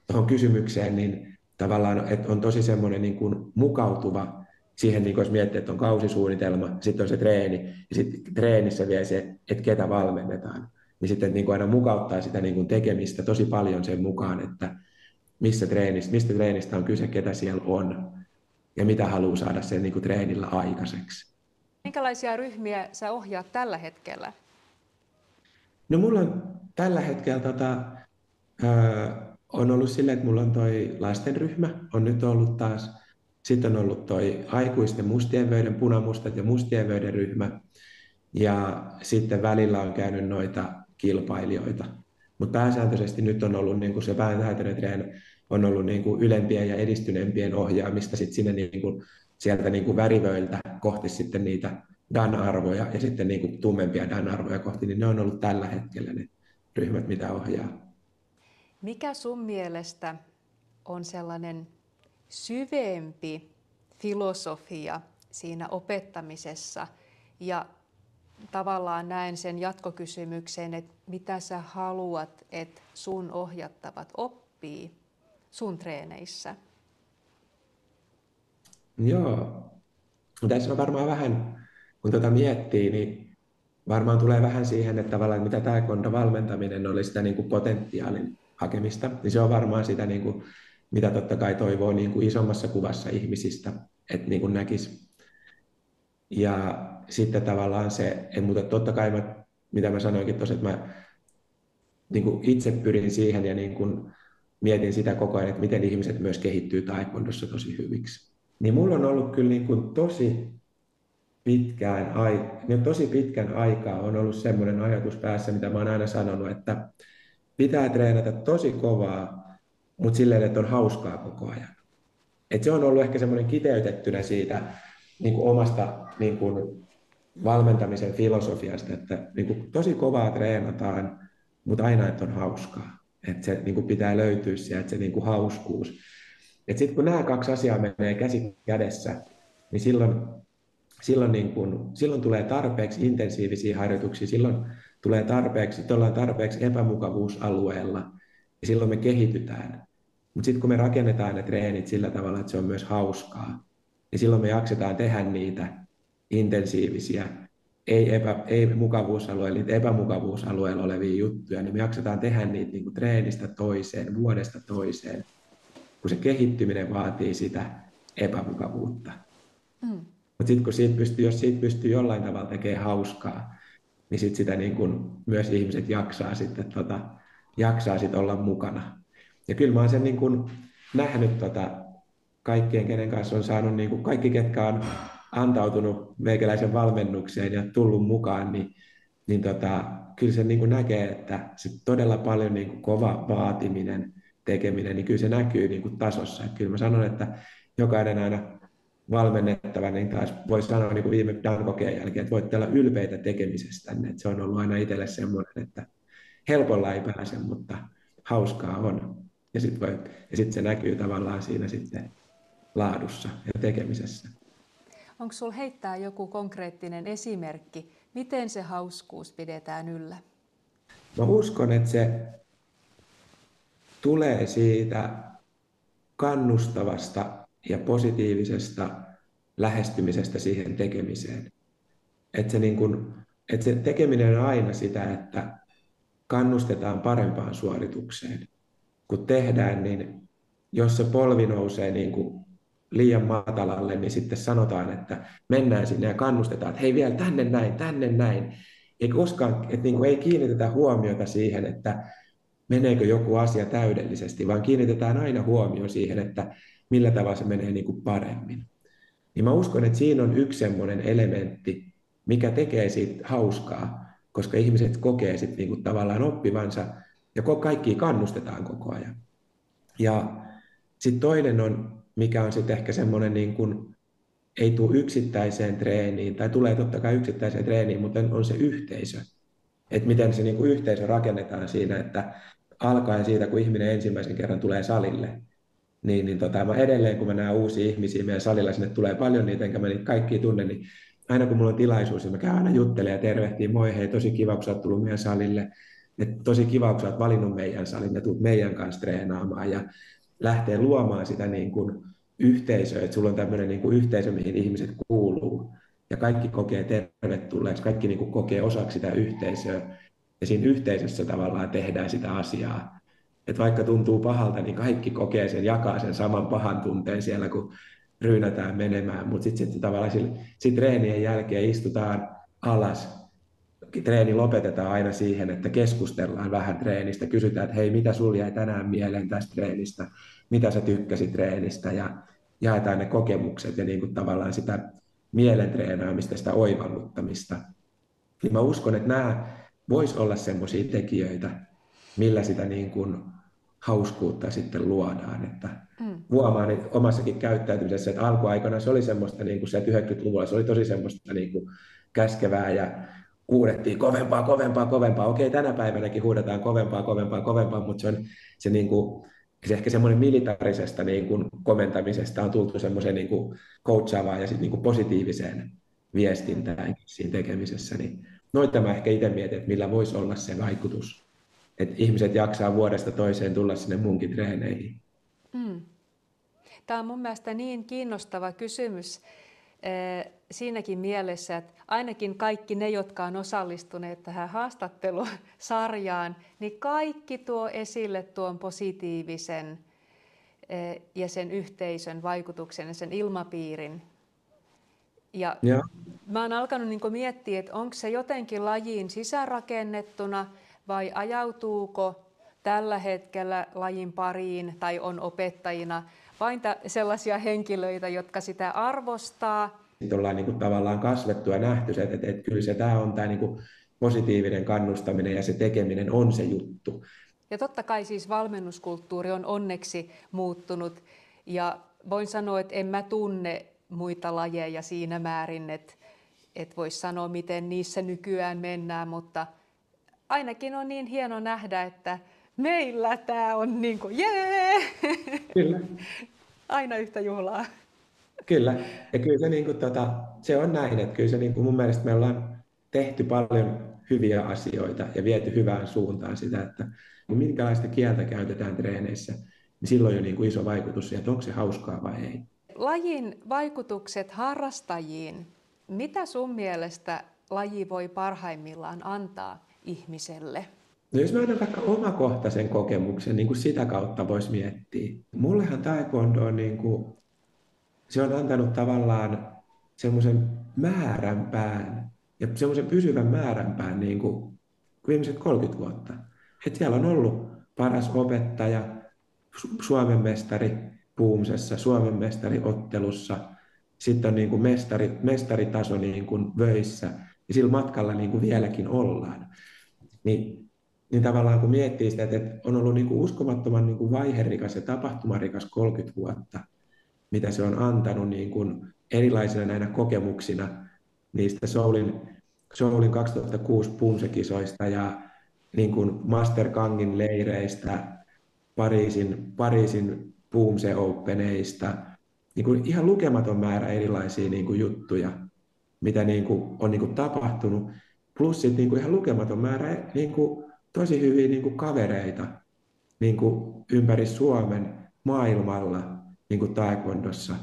Tuohon kysymykseen, niin tavallaan, että on tosi semmoinen niin kuin mukautuva siihen, niin kuin jos miettii, että on kausisuunnitelma, sitten on se treeni, ja sitten treenissä vielä se, että ketä valmennetaan. Niin sitten niin kuin aina mukauttaa sitä niin kuin tekemistä tosi paljon sen mukaan, että mistä treenistä on kyse, ketä siellä on, ja mitä haluaa saada sen niin kuin treenillä aikaiseksi. Minkälaisia ryhmiä sä ohjaat tällä hetkellä? No mulla on tällä hetkellä on ollut silleen, että mulla on toi lastenryhmä, on nyt ollut taas, sitten on ollut toi aikuisten mustien vöiden, punamustat ja mustien vöiden ryhmä, ja sitten välillä on käynyt noita kilpailijoita. Mutta pääsääntöisesti nyt on ollut niin kuin se vääntäytynyt treeni, on ollut niin kuin ylempien ja edistyneempien ohjaamista sit sinne niin kuin, sieltä niin kuin värivöiltä kohti sitten niitä DAN-arvoja ja sitten niin kuin tummempia DAN-arvoja kohti, niin ne on ollut tällä hetkellä ne ryhmät, mitä ohjaa. Mikä sun mielestä on sellainen syvempi filosofia siinä opettamisessa ja tavallaan näen sen jatkokysymyksen, että mitä sä haluat, että sun ohjattavat oppii sun treeneissä? Joo, tässä on varmaan vähän, kun miettii, niin varmaan tulee vähän siihen, että tavallaan mitä taekwondo-valmentaminen oli sitä niin kuin potentiaalin hakemista, niin se on varmaan sitä, niin kuin, mitä totta kai toivoo niin kuin isommassa kuvassa ihmisistä, että niin kuin näkisi. Ja sitten tavallaan se, mutta totta kai mitä mä sanoinkin tuossa, että mä niin kuin itse pyrin siihen ja niin kuin mietin sitä koko ajan, että miten ihmiset myös kehittyy taekwondossa tosi hyviksi. Niin mulla on ollut kyllä niin kuin tosi pitkän aikaa on ollut semmoinen ajatus päässä, mitä mä oon aina sanonut, että pitää treenata tosi kovaa, mutta silleen, että on hauskaa koko ajan. Et se on ollut ehkä semmoinen kiteytettynä siitä niin kuin omasta niin kuin valmentamisen filosofiasta, että niin kuin tosi kovaa treenataan, mutta aina, että on hauskaa. Että se niin kuin pitää löytyä sieltä, että se niin kuin hauskuus. Sitten kun nämä kaksi asiaa menee käsi kädessä, niin silloin tulee tarpeeksi intensiivisiä harjoituksia, silloin ollaan tarpeeksi epämukavuusalueella ja silloin me kehitytään. Mutta sitten kun me rakennetaan ne treenit sillä tavalla, että se on myös hauskaa, niin silloin me jaksetaan tehdä niitä intensiivisiä, ei mukavuusalueella, niitä epämukavuusalueella olevia juttuja, niin me jaksetaan tehdä niitä niin kuin treenistä toiseen, vuodesta toiseen, kun se kehittyminen vaatii sitä epämukavuutta. Mutta sitten jos siitä pystyy jollain tavalla tekemään hauskaa, niin sit sitä niin kun myös ihmiset jaksaa olla mukana. Ja kyllä mä oon sen niin kun nähnyt kaikkien, kenen kanssa on saanut, niin kun kaikki, ketkä on antautunut meikäläisen valmennukseen ja tullut mukaan, niin kyllä se niin kun näkee, että se todella paljon niin kun kova vaatiminen, tekeminen, niin kyllä se näkyy niin kun tasossa. Et kyllä mä sanon, että jokainen aina valmennettava, niin taas voi sanoa niin kuin viime DAN-kokeen jälkeen, että voitte olla ylpeitä tekemisestänne. Että se on ollut aina itselle semmoinen, että helpolla ei pääse, mutta hauskaa on. Ja sitten se näkyy tavallaan siinä sitten laadussa ja tekemisessä. Onko sinulla heittää joku konkreettinen esimerkki, miten se hauskuus pidetään yllä? Mä uskon, että se tulee siitä kannustavasta ja positiivisesta lähestymisestä siihen tekemiseen. Että se tekeminen on aina sitä, että kannustetaan parempaan suoritukseen. Kun tehdään, niin jos se polvi nousee niin kuin liian matalalle, niin sitten sanotaan, että mennään sinne ja kannustetaan, että hei vielä tänne näin, tänne näin. Ei koskaan, että niin kuin ei kiinnitetä huomiota siihen, että meneekö joku asia täydellisesti, vaan kiinnitetään aina huomio siihen, että millä tavalla se menee niin kuin paremmin. Niin mä uskon, että siinä on yksi semmoinen elementti, mikä tekee siitä hauskaa, koska ihmiset kokee sitten niin kuin tavallaan oppivansa ja kaikki kannustetaan koko ajan. Ja sitten toinen on, mikä on sitten ehkä semmoinen, niin kuin, ei tule yksittäiseen treeniin, tai tulee totta kai yksittäiseen treeniin, mutta on se yhteisö. Että miten se niin kuin yhteisö rakennetaan siinä, että alkaen siitä, kun ihminen ensimmäisen kerran tulee salille, mä edelleen, kun mä näen uusia ihmisiä meidän salilla, sinne tulee paljon niitä, enkä mä niitä kaikkia tunne, niin aina kun mulla on tilaisuus, niin mä käyn aina juttelemaan ja tervehtiin, moi hei, tosi kiva, kun sä oot tullut meidän salille, et tosi kiva, kun sä oot valinnut meidän salin ja tulet meidän kanssa treenaamaan ja lähtee luomaan sitä niin kuin yhteisöä, että sulla on tämmöinen niin kuin yhteisö, mihin ihmiset kuuluu ja kaikki kokee tervetulleeksi, kaikki niin kuin kokee osaksi sitä yhteisöä ja siinä yhteisössä tavallaan tehdään sitä asiaa. Että vaikka tuntuu pahalta, niin kaikki kokee sen, jakaa sen saman pahan tunteen siellä, kun ryynätään menemään. Mutta sitten tavallaan treenien jälkeen istutaan alas. Treeni lopetetaan aina siihen, että keskustellaan vähän treenistä. Kysytään, että hei, mitä sulla jäi tänään mieleen tästä treenistä? Mitä sä tykkäsit treenistä? Ja jaetaan ne kokemukset ja niin kuin tavallaan sitä mielen treenaamista, sitä oivalluttamista. Niin mä uskon, että nämä vois olla semmoisia tekijöitä, millä sitä niin kuin hauskuutta sitten luodaan. Että huomaan että omassakin käyttäytymisessä, että alkuaikana se oli semmoista, niin kuin se 90-luvulla se oli tosi semmoista niin kuin käskevää ja huudettiin kovempaa, kovempaa, kovempaa. Okei, tänä päivänäkin huudetaan kovempaa, kovempaa, kovempaa, mutta se, niin kuin, se ehkä semmoinen militarisesta niin kuin komentamisesta on tultu semmoiseen niin kuin coachaavaan ja sitten niin kuin positiiviseen viestintään siinä tekemisessä. Niin noita mä ehkä itse mietin, että millä voisi olla se vaikutus. Että ihmiset jaksaa vuodesta toiseen tulla sinne munkin treeneihin. Tämä on mun mielestä niin kiinnostava kysymys siinäkin mielessä, että ainakin kaikki ne, jotka on osallistuneet tähän haastattelusarjaan, niin kaikki tuo esille tuon positiivisen ja sen yhteisön vaikutuksen ja sen ilmapiirin. Ja mä oon alkanut niin kuin miettiä, että onko se jotenkin lajiin sisäänrakennettuna vai ajautuuko tällä hetkellä lajin pariin tai on opettajina vain sellaisia henkilöitä, jotka sitä arvostaa. Sitten ollaan niin kuin tavallaan kasvettu ja nähty se, että kyllä se tämä on tämä niin kuin positiivinen kannustaminen ja se tekeminen on se juttu. Ja totta kai siis valmennuskulttuuri on onneksi muuttunut ja voin sanoa, että en mä tunne muita lajeja siinä määrin, että voisi sanoa, miten niissä nykyään mennään, mutta ainakin on niin hieno nähdä, että meillä tämä on niin kuin jee! Kyllä. Aina yhtä juhlaa. Kyllä. Ja kyllä se, niin kuin, se on näin, että kyllä se niin kuin mun mielestä me ollaan tehty paljon hyviä asioita ja viety hyvään suuntaan sitä, että minkälaista kieltä käytetään treeneissä, niin silloin on jo niin kuin iso vaikutus siihen, että onko se hauskaa vai ei. Lajin vaikutukset harrastajiin. Mitä sun mielestä laji voi parhaimmillaan antaa ihmiselle? No jos mä annan vaikka omakohtaisen kokemuksen, niin kuin sitä kautta voisi miettiä. Mullehan taekwondo on, niin kuin, se on antanut tavallaan semmoisen määränpään ja semmoisen pysyvän määränpään niin kuin viimeiset 30 vuotta. Että siellä on ollut paras opettaja, Suomen mestari Puumsessa, Suomen mestari ottelussa, sitten on niin kuin mestaritaso niin kuin Vöissä ja sillä matkalla niin kuin vieläkin ollaan. Niin tavallaan kun miettii sitä, että on ollut niin kuin uskomattoman niin kuin vaiherikas ja tapahtumarikas 30 vuotta, mitä se on antanut niin kuin erilaisina näinä kokemuksina niistä Soulin 2006 Puumse-kisoista ja niin kuin Master Kangin leireistä, Pariisin Puumse Openeista, niin kuin ihan lukematon määrä erilaisia niin kuin juttuja, mitä niin kuin on niin kuin tapahtunut, plus sit niin kuin ihan lukematon määrä niin kuin tosi hyviä niin kuin kavereita niin kuin ympäri Suomen maailmalla niin kuin taekwondossa,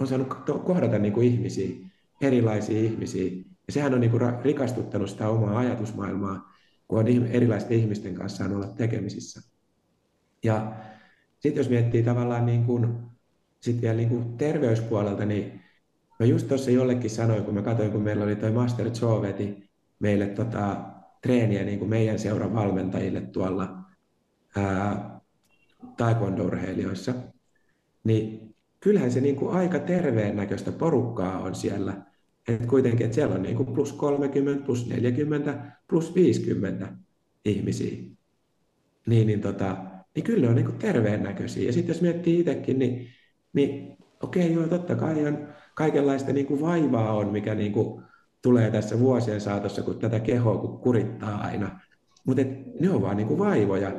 on saanut kohdata niin kuin ihmisiä, erilaisia ihmisiä. Ja sehän on niin kuin rikastuttanut sitä omaa ajatusmaailmaa kun on erilaisten ihmisten kanssa saanut olla tekemisissä. Ja sitten jos miettii tavallaan niin kuin, sit vielä niin kuin terveyspuolelta, niin mä just tuossa jollekin sanoin, kun mä katsoin, kun meillä oli toi Master Joe veti meille treeniä niin kuin meidän seuran valmentajille tuolla taekwondo-urheilijoissa, niin kyllähän se niin kuin aika terveen näköistä porukkaa on siellä. Et kuitenkin, että siellä on niin kuin plus 30, plus 40, plus 50 ihmisiä. Niin kyllä ne on niin kuin terveen näköisiä. Ja sitten jos miettii itsekin, niin okei, joo, totta kai on kaikenlaista niin kuin vaivaa on, mikä niin kuin tulee tässä vuosien saatossa, kun tätä kehoa kurittaa aina. Mutta ne on vaan niin kuin vaivoja.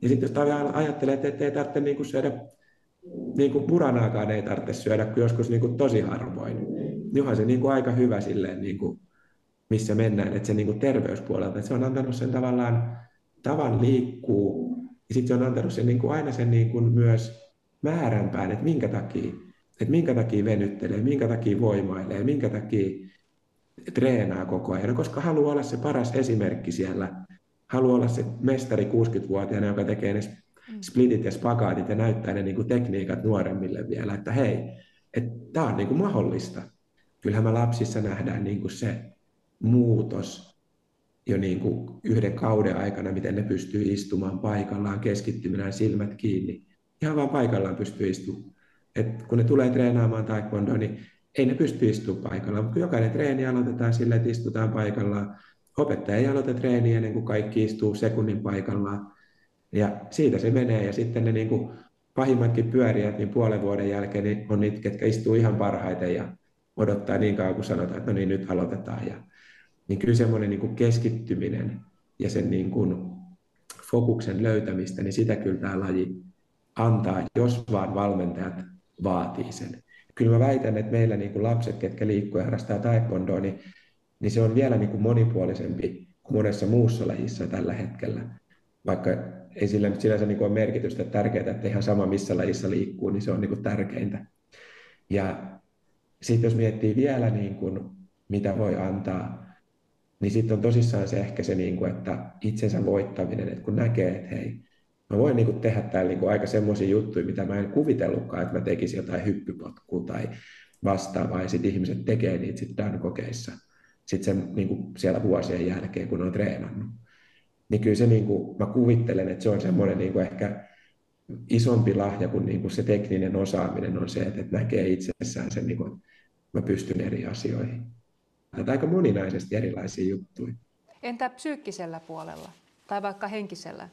Ja sitten jos ajattelee, että ei tarvitse niin kuin syödä, niin kuin puranaakaan ei tarvitse syödä, kun joskus niin kuin tosi harvoin. Niin onhan se niin kuin aika hyvä silleen, niin kuin, missä mennään, että se niin kuin terveyspuolelta, että se on antanut sen tavallaan tavan liikkuu, ja sitten se on antanut sen niin kuin aina sen niin kuin myös määränpään, että minkä takia venyttelee, minkä takia voimailee, minkä takia treenaa koko ajan, koska haluaa olla se paras esimerkki siellä, haluaa olla se mestari 60-vuotiaana, joka tekee ne splitit ja spagaatit ja näyttää ne niin kuin tekniikat nuoremmille vielä, että hei, että tämä on niin kuin mahdollista. Kyllähän me lapsissa nähdään niin kuin se muutos jo niin kuin yhden kauden aikana, miten ne pystyy istumaan paikallaan, keskittymään silmät kiinni. Ihan vaan paikallaan pystyy istumaan. Et kun ne tulee treenaamaan taekwondoa, niin ei ne pysty istumaan paikallaan, mutta kun jokainen treeni aloitetaan sillä, että istutaan paikallaan, opettaja ei aloita treeniä ennen kuin kaikki istuu sekunnin paikallaan. Ja siitä se menee, ja sitten ne niin kuin pahimmatkin pyörijät niin puolen vuoden jälkeen niin on niitä, ketkä istuu ihan parhaiten ja odottaa niin kauan, kun sanotaan, että no niin, nyt aloitetaan. Niin kyllä semmoinen niin kuin keskittyminen ja sen niin kuin fokuksen löytämistä, niin sitä kyllä tämä laji antaa, jos vaan valmentajat vaatii sen. Kyllä mä väitän, että meillä niin kuin lapset, ketkä liikkuu ja harrastaa taekwondoa, niin se on vielä niin kuin monipuolisempi kuin monessa muussa lajissa tällä hetkellä. Vaikka ei sillä nyt sinänsä niin kuin ole merkitystä, että tärkeää, että ihan sama missä lajissa liikkuu, niin se on niin kuin tärkeintä. Ja sitten jos miettii vielä, niin kuin, mitä voi antaa, niin sitten on tosissaan se ehkä se, niin kuin, että itsensä voittaminen, että kun näkee, että hei, mä voin niin kuin tehdä täällä niin kuin aika semmoisia juttuja, mitä mä en kuvitellutkaan, että mä tekisin jotain hyppypotkua tai vastaavaa, ja sitten ihmiset tekee niitä sitten done-kokeissa sitten sen, niin kuin siellä vuosien jälkeen, kun on treenannut. Niin kyllä se, niin kuin, mä kuvittelen, että se on semmoinen niin kuin ehkä isompi lahja kuin, niin kuin se tekninen osaaminen on se, että näkee itsessään sen, niin kuin, että mä pystyn eri asioihin. Tätä aika moninaisesti erilaisia juttuja. Entä psyykkisellä puolella tai vaikka henkisellä?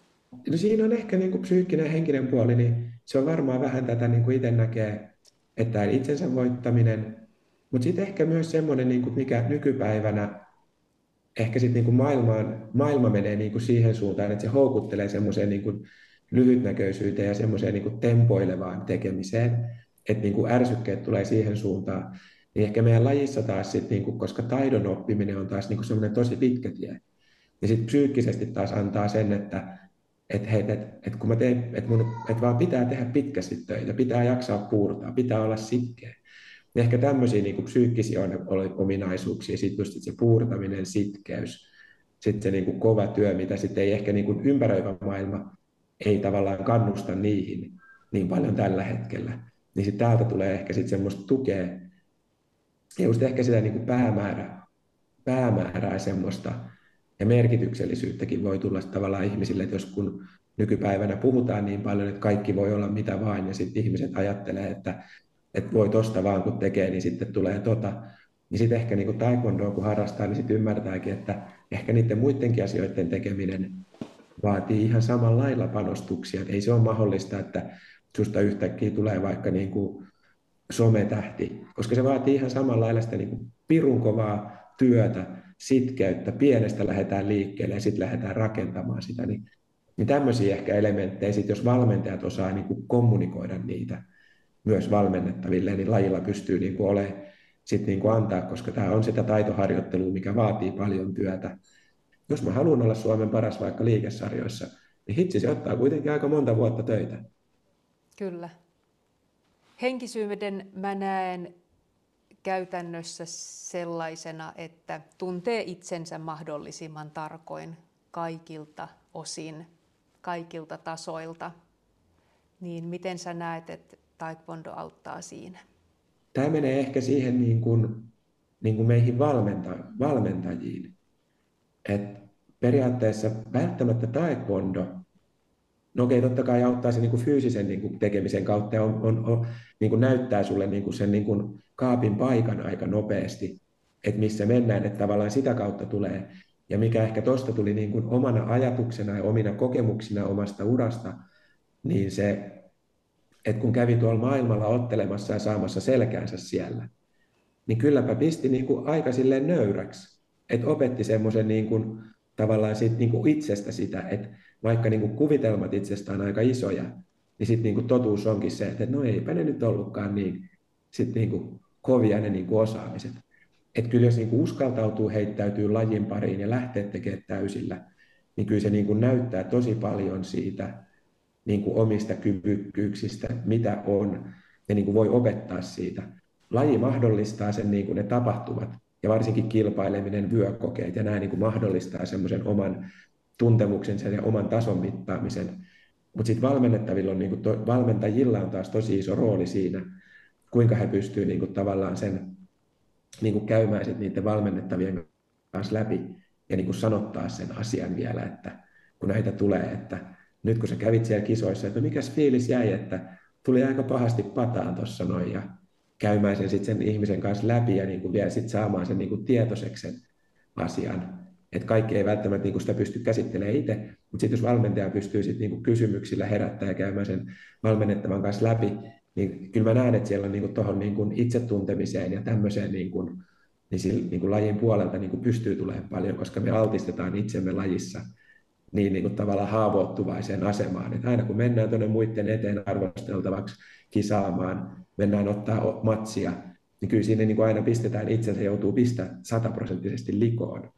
No siinä on ehkä niin kuin psyykkinen ja henkinen puoli, niin se on varmaan vähän tätä niin kuin itse näkee, että itsensä voittaminen, mutta sitten ehkä myös semmoinen, niin kuin mikä nykypäivänä ehkä sitten niin maailma menee niin kuin siihen suuntaan, että se houkuttelee semmoiseen niin kuin lyhytnäköisyyteen ja semmoiseen niin kuin tempoilevaan tekemiseen, että niin kuin ärsykkeet tulee siihen suuntaan. Niin ehkä meidän lajissa taas sitten, niin kuin, koska taidon oppiminen on taas niin kuin semmoinen tosi pitkä tie, ja sitten psyykkisesti taas antaa sen, että kun mä teen, että vaan pitää tehdä pitkästi töitä, pitää jaksaa puurtaa, pitää olla sitkeä. Ja ehkä tämmöisiä niin kuin psyykkisiä ominaisuuksia, sitten just se puurtaminen, sitkeys, sitten se niin kuin kova työ, mitä sitten ei ehkä niin kuin ympäröivä maailma ei tavallaan kannusta niihin niin paljon tällä hetkellä. Niin sitten täältä tulee ehkä sitten semmoista tukea, ja just ehkä sitä niin kuin päämäärää semmoista, ja merkityksellisyyttäkin voi tulla tavallaan ihmisille, että jos kun nykypäivänä puhutaan niin paljon, että kaikki voi olla mitä vain, ja sitten ihmiset ajattelee, että voi tosta vaan kun tekee, niin sitten tulee niin sitten ehkä niin kuin taekwondoa kun harrastaa, niin sitten ymmärtääkin, että ehkä niiden muidenkin asioiden tekeminen vaatii ihan samalla lailla panostuksia. Että ei se ole mahdollista, että susta yhtäkkiä tulee vaikka niin kuin sometähti, koska se vaatii ihan samalla lailla sitä niin kuin pirun kovaa työtä, sitkeyttä, pienestä lähdetään liikkeelle ja sitten lähdetään rakentamaan sitä. Niin tämmöisiä ehkä elementtejä, sit jos valmentajat osaa niin kuin kommunikoida niitä myös valmennettaville, niin lajilla pystyy niin kuin olemaan sit niin kuin antaa, koska tämä on sitä taitoharjoittelua, mikä vaatii paljon työtä. Jos mä haluan olla Suomen paras vaikka liigesarjoissa, niin hitsi se ottaa kuitenkin aika monta vuotta töitä. Kyllä. Henkisyyden mä näen käytännössä sellaisena, että tuntee itsensä mahdollisimman tarkoin kaikilta osin, kaikilta tasoilta. Niin miten sä näet, että taekwondo auttaa siinä? Tämä menee ehkä siihen niin kuin meihin valmentajiin. Et periaatteessa välttämättä taekwondo, no okei, totta kai auttaa se niin kuin fyysisen niin kuin tekemisen kautta ja niin kuin näyttää sulle niin kuin sen niin kuin kaapin paikan aika nopeasti, että missä mennään, että tavallaan sitä kautta tulee. Ja mikä ehkä tuosta tuli niin kuin omana ajatuksena ja omina kokemuksina omasta urasta, niin se, että kun kävi tuolla maailmalla ottelemassa ja saamassa selkäänsä siellä, niin kylläpä pisti niin kuin aika silleen nöyräksi, että opetti semmoisen niin kuin, tavallaan sit niin kuin itsestä sitä, että vaikka niin kuin kuvitelmat itsestä on aika isoja, niin sitten niin kuin totuus onkin se, että no eipä ne nyt ollutkaan niin, sit niin kuin kovia ne niin kuin osaamiset. Että kyllä jos niin kuin uskaltautuu heittäytyy lajin pariin ja lähtee tekemään täysillä, niin kyllä se niin kuin näyttää tosi paljon siitä niin kuin omista kyvykkyyksistä, mitä on, ja niin kuin voi opettaa siitä. Laji mahdollistaa sen niin kuin ne tapahtumat, ja varsinkin kilpaileminen, vyökokeet, ja nämä niin kuin mahdollistaa semmoisen oman tuntemuksensa ja oman tason mittaamisen. Mutta sitten valmennettavilla on, niin kuin valmentajilla on taas tosi iso rooli siinä, kuinka he pystyvät niin kuin tavallaan sen niin kuin käymään sit niiden valmennettavien kanssa läpi ja niin kuin sanottaa sen asian vielä, että kun näitä tulee, että nyt kun sä kävit siellä kisoissa, että no mikäs fiilis jäi, että tuli aika pahasti pataan tuossa noin ja käymään sen, sen ihmisen kanssa läpi ja niin kuin vielä sit saamaan sen niin kuin tietoiseksi sen asian. Että kaikki ei välttämättä niin kuin sitä pysty käsittelemään itse, mutta sitten jos valmentaja pystyy sit niin kuin kysymyksillä herättämään ja käymään sen valmennettavan kanssa läpi, niin kyllä mä näen, että siellä on niin kuin tuohon niin kuin itsetuntemiseen ja tämmöiseen niin sillä, niin kuin lajin puolelta niin kuin pystyy tulemaan paljon, koska me altistetaan itsemme lajissa niin kuin tavallaan haavoittuvaiseen asemaan. Että aina kun mennään tuonne muiden eteen arvosteltavaksi kisaamaan, mennään ottaa matsia, niin kyllä siinä niin kuin aina pistetään itsensä, joutuu pistämään 100% likoon.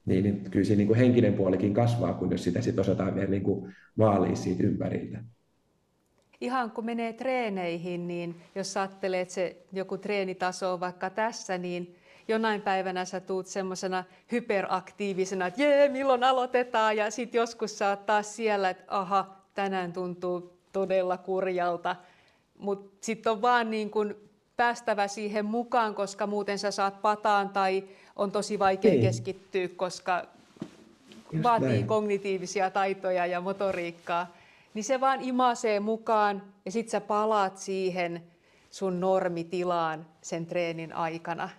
Niin kyllä siinä niin kuin henkinen puolikin kasvaa, kun jos sitä sit osataan vielä niin kuin vaalia siitä ympäriltä. Ihan kun menee treeneihin, niin jos ajattelee, että se joku treenitaso on vaikka tässä, niin jonain päivänä sä tuut semmoisena hyperaktiivisena, että jee, milloin aloitetaan, ja sitten joskus sä oot taas siellä, että aha, tänään tuntuu todella kurjalta, mutta sitten on vaan niin kun päästävä siihen mukaan, koska muuten sä saat pataan tai on tosi vaikea keskittyä, koska Just vaatii näin. kognitiivisia taitoja ja motoriikkaa. Niin se vaan imasee mukaan ja sit sä palaat siihen sun normitilaan sen treenin aikana.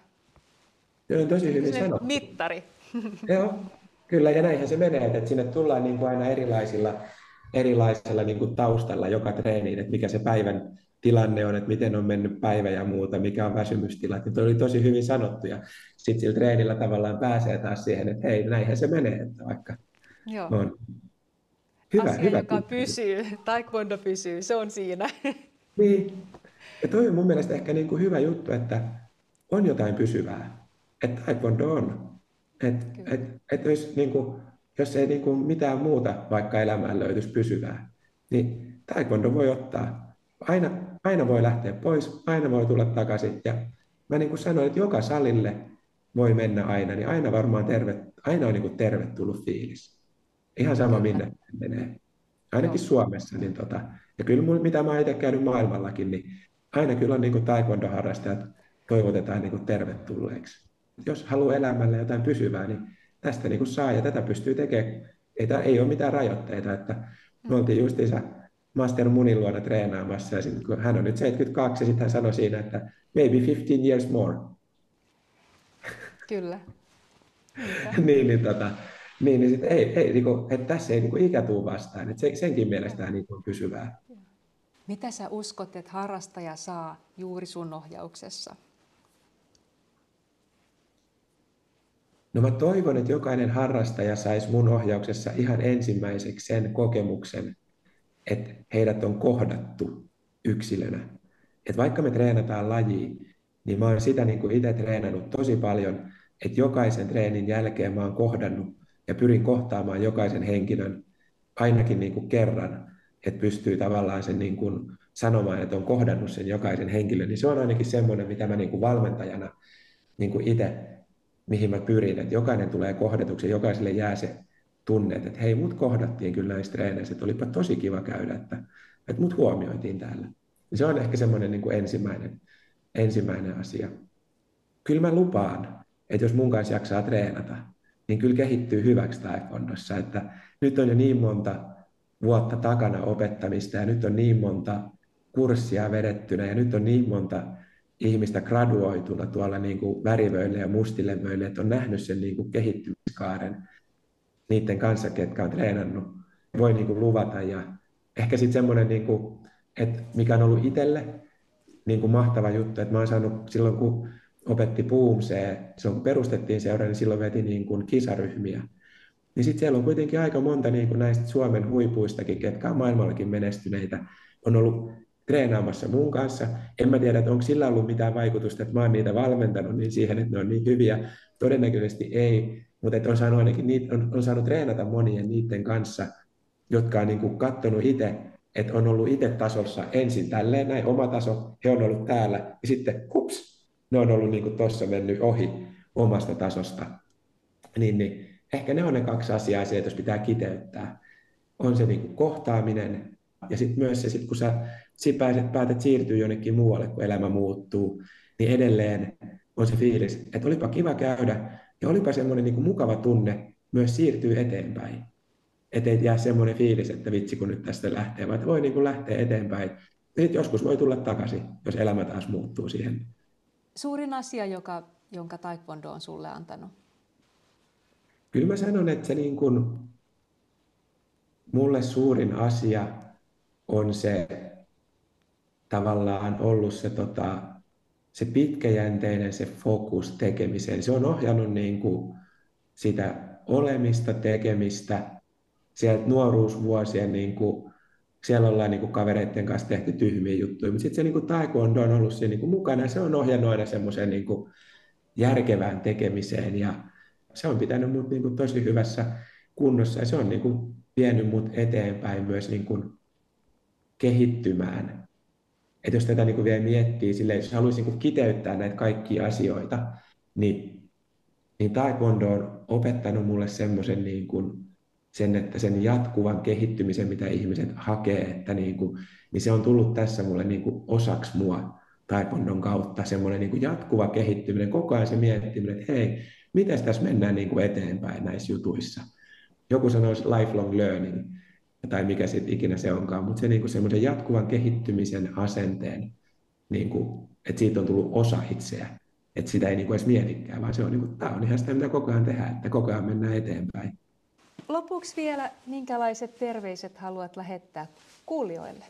Se on tosi hyvin Se sanottu. mittari. Joo, kyllä, ja näinhän se menee, että sinne tullaan niin kuin aina erilaisella niin kuin taustalla joka treeniin, että mikä se päivän tilanne on, että miten on mennyt päivä ja muuta, mikä on väsymystila. Että oli tosi hyvin sanottu, ja sitten sillä treenillä tavallaan pääsee taas siihen, että hei, näinhän se menee, että vaikka Joo. on hyvä, Asia, hyvä. joka pysyy, taekwondo pysyy, se on siinä. Niin, ja toi on mun mielestä ehkä niin kuin hyvä juttu, että on jotain pysyvää, että taekwondo on. Jos ei niin kuin mitään muuta vaikka elämään löytyisi pysyvää, niin taekwondo voi ottaa. Aina voi lähteä pois, aina voi tulla takaisin. Ja mä niin kuin sanoin, että joka salille voi mennä aina, niin aina varmaan aina on niin kuin tervetullut fiilis. Ihan sama minne menee. Ainakin Suomessa. Ja kyllä mitä mä oon itse käynyt maailmallakin, niin aina kyllä on niin kuin taekwondo-harrastajat toivotetaan niin kuin tervetulleeksi. Jos haluaa elämällä jotain pysyvää, niin tästä niin kuin saa ja tätä pystyy tekemään. Ei ole mitään rajoitteita. Että me oltiin justiinsa Master Munin luona treenaamassa ja sitten kun hän on nyt 72 ja sitten hän sanoi siinä, että maybe 15 years more. Kyllä. niin sit että tässä ei niin kuin ikä tuu vastaan. Että senkin mielestä niin kuin on pysyvää. Mitä sä uskot, että harrastaja saa juuri sun ohjauksessa? No mä toivon, että jokainen harrastaja saisi mun ohjauksessa ihan ensimmäiseksi sen kokemuksen, että heidät on kohdattu yksilönä. Että vaikka me treenataan lajiin, niin mä oon sitä niin kuin itse treenannut tosi paljon, että jokaisen treenin jälkeen mä oon kohdannut ja pyrin kohtaamaan jokaisen henkilön ainakin niin kuin kerran, että pystyy tavallaan sen niin kuin sanomaan, että on kohdannut sen jokaisen henkilön. Niin se on ainakin semmoinen, mitä mä niin kuin valmentajana niin kuin itse, mihin mä pyrin, että jokainen tulee kohdatuksi ja jokaiselle jää se tunnet, että hei, mut kohdattiin kyllä näissä treeneissä, että olipa tosi kiva käydä, että mut huomioitiin täällä. Ja se on ehkä semmoinen niin kuin ensimmäinen asia. Kyllä mä lupaan, että jos mun kanssa jaksaa treenata, niin kyllä kehittyy hyväksi taekwondossa, että nyt on jo niin monta vuotta takana opettamista ja nyt on niin monta kurssia vedettynä ja nyt on niin monta ihmistä graduoituna tuolla niin kuin värivöille ja mustilevöille, että on nähnyt sen niin kuin kehittymiskaaren niiden kanssa, ketkä on treenannut, voi niin kuin luvata. Ja ehkä sitten semmoinen, niin kuin, että mikä on ollut itselle niin kuin mahtava juttu, että mä oon saanut silloin, kun opetti Boomsea, silloin kun perustettiin seura, niin silloin veti niin kuin kisaryhmiä. Niin sitten siellä on kuitenkin aika monta niin kuin näistä Suomen huipuistakin, ketkä on maailmallakin menestyneitä, on ollut treenaamassa mun kanssa. En mä tiedä, että onko sillä ollut mitään vaikutusta, että mä oon niitä valmentanut niin siihen, että ne on niin hyviä. Todennäköisesti ei, mutta että on saanut ainakin on saanut treenata monien niiden kanssa, jotka on niin kuin katsonut itse, että on ollut itse tasossa ensin tälleen näin oma taso, he on ollut täällä, ja sitten hups, ne on ollut niin kuin tuossa mennyt ohi omasta tasosta. Niin, ehkä ne on ne kaksi asiaa, se, että jos pitää kiteyttää. On se niin kuin kohtaaminen, ja sitten myös se, kun sä päätät siirtyä jonnekin muualle, kun elämä muuttuu, niin edelleen on se fiilis, että olipa kiva käydä, ja olipa semmoinen niin kuin mukava tunne myös siirtyä eteenpäin. Että ei jää semmoinen fiilis, että vitsi kun nyt tästä lähtee, vaan että voi niin kuin lähteä eteenpäin. Ja sitten joskus voi tulla takaisin, jos elämä taas muuttuu siihen. Suurin asia, jonka taekwondo on sulle antanut? Kyllä mä sanon, että se niin kuin, mulle suurin asia on se tavallaan ollut se pitkäjänteinen se fokus tekemiseen. Se on ohjannut niin kuin sitä olemista, tekemistä, sieltä nuoruusvuosien, niin kuin, siellä ollaan niin kuin kavereiden kanssa tehty tyhmiä juttuja, mutta sitten se niin kuin taekwondo on ollut siinä niin kuin mukana ja se on ohjannut aina semmoiseen niin kuin järkevään tekemiseen ja se on pitänyt mut niin kuin tosi hyvässä kunnossa ja se on niin kuin vienyt mut eteenpäin myös niin kuin kehittymään. Että jos tätä niin kuin vielä miettii, silleen, jos haluaisi niin kuin kiteyttää näitä kaikkia asioita, niin taekwondo on opettanut mulle semmoisen niin kuin että sen jatkuvan kehittymisen, mitä ihmiset hakee, että niin se on tullut tässä mulle niin kuin osaksi mua taekwondon kautta, semmoinen niin kuin jatkuva kehittyminen, koko ajan se miettiminen, että hei, miten tässä mennään niin kuin eteenpäin näissä jutuissa. Joku sanoisi lifelong learning, tai mikä sitten ikinä se onkaan, mutta se niin kuin semmoisen jatkuvan kehittymisen asenteen, niin kuin, että siitä on tullut osa itseä, että sitä ei niin kuin edes mietikään, vaan se on, niin kuin, tämä on ihan sitä, mitä koko ajan tehdään, että koko ajan mennään eteenpäin. Lopuksi vielä, minkälaiset terveiset haluat lähettää kuulijoille?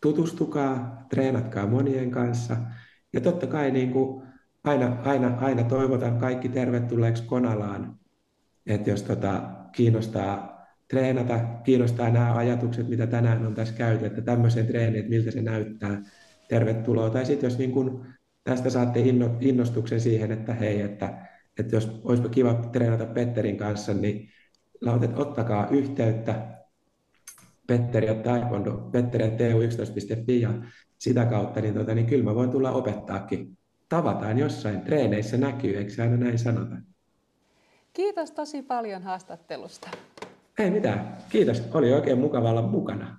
Tutustukaa, treenatkaa monien kanssa ja totta kai niin kuin aina toivotan kaikki tervetulleeksi Konalaan, että jos kiinnostaa treenata, kiinnostaa nämä ajatukset, mitä tänään on tässä käyty, että tämmöiseen treeniin, että miltä se näyttää, tervetuloa. Tai sitten jos niin kuin tästä saatte innostuksen siihen, että hei, että jos olisipa kiva treenata Petterin kanssa, niin ottakaa yhteyttä Petteri ja Taekwondo, petteri@tu11.fi ja sitä kautta, niin kyllä mä voin tulla opettaakin. Tavataan jossain, treeneissä näkyy, eikö se aina näin sanota? Kiitos tosi paljon haastattelusta. Ei mitään, kiitos. Oli oikein mukava olla mukana.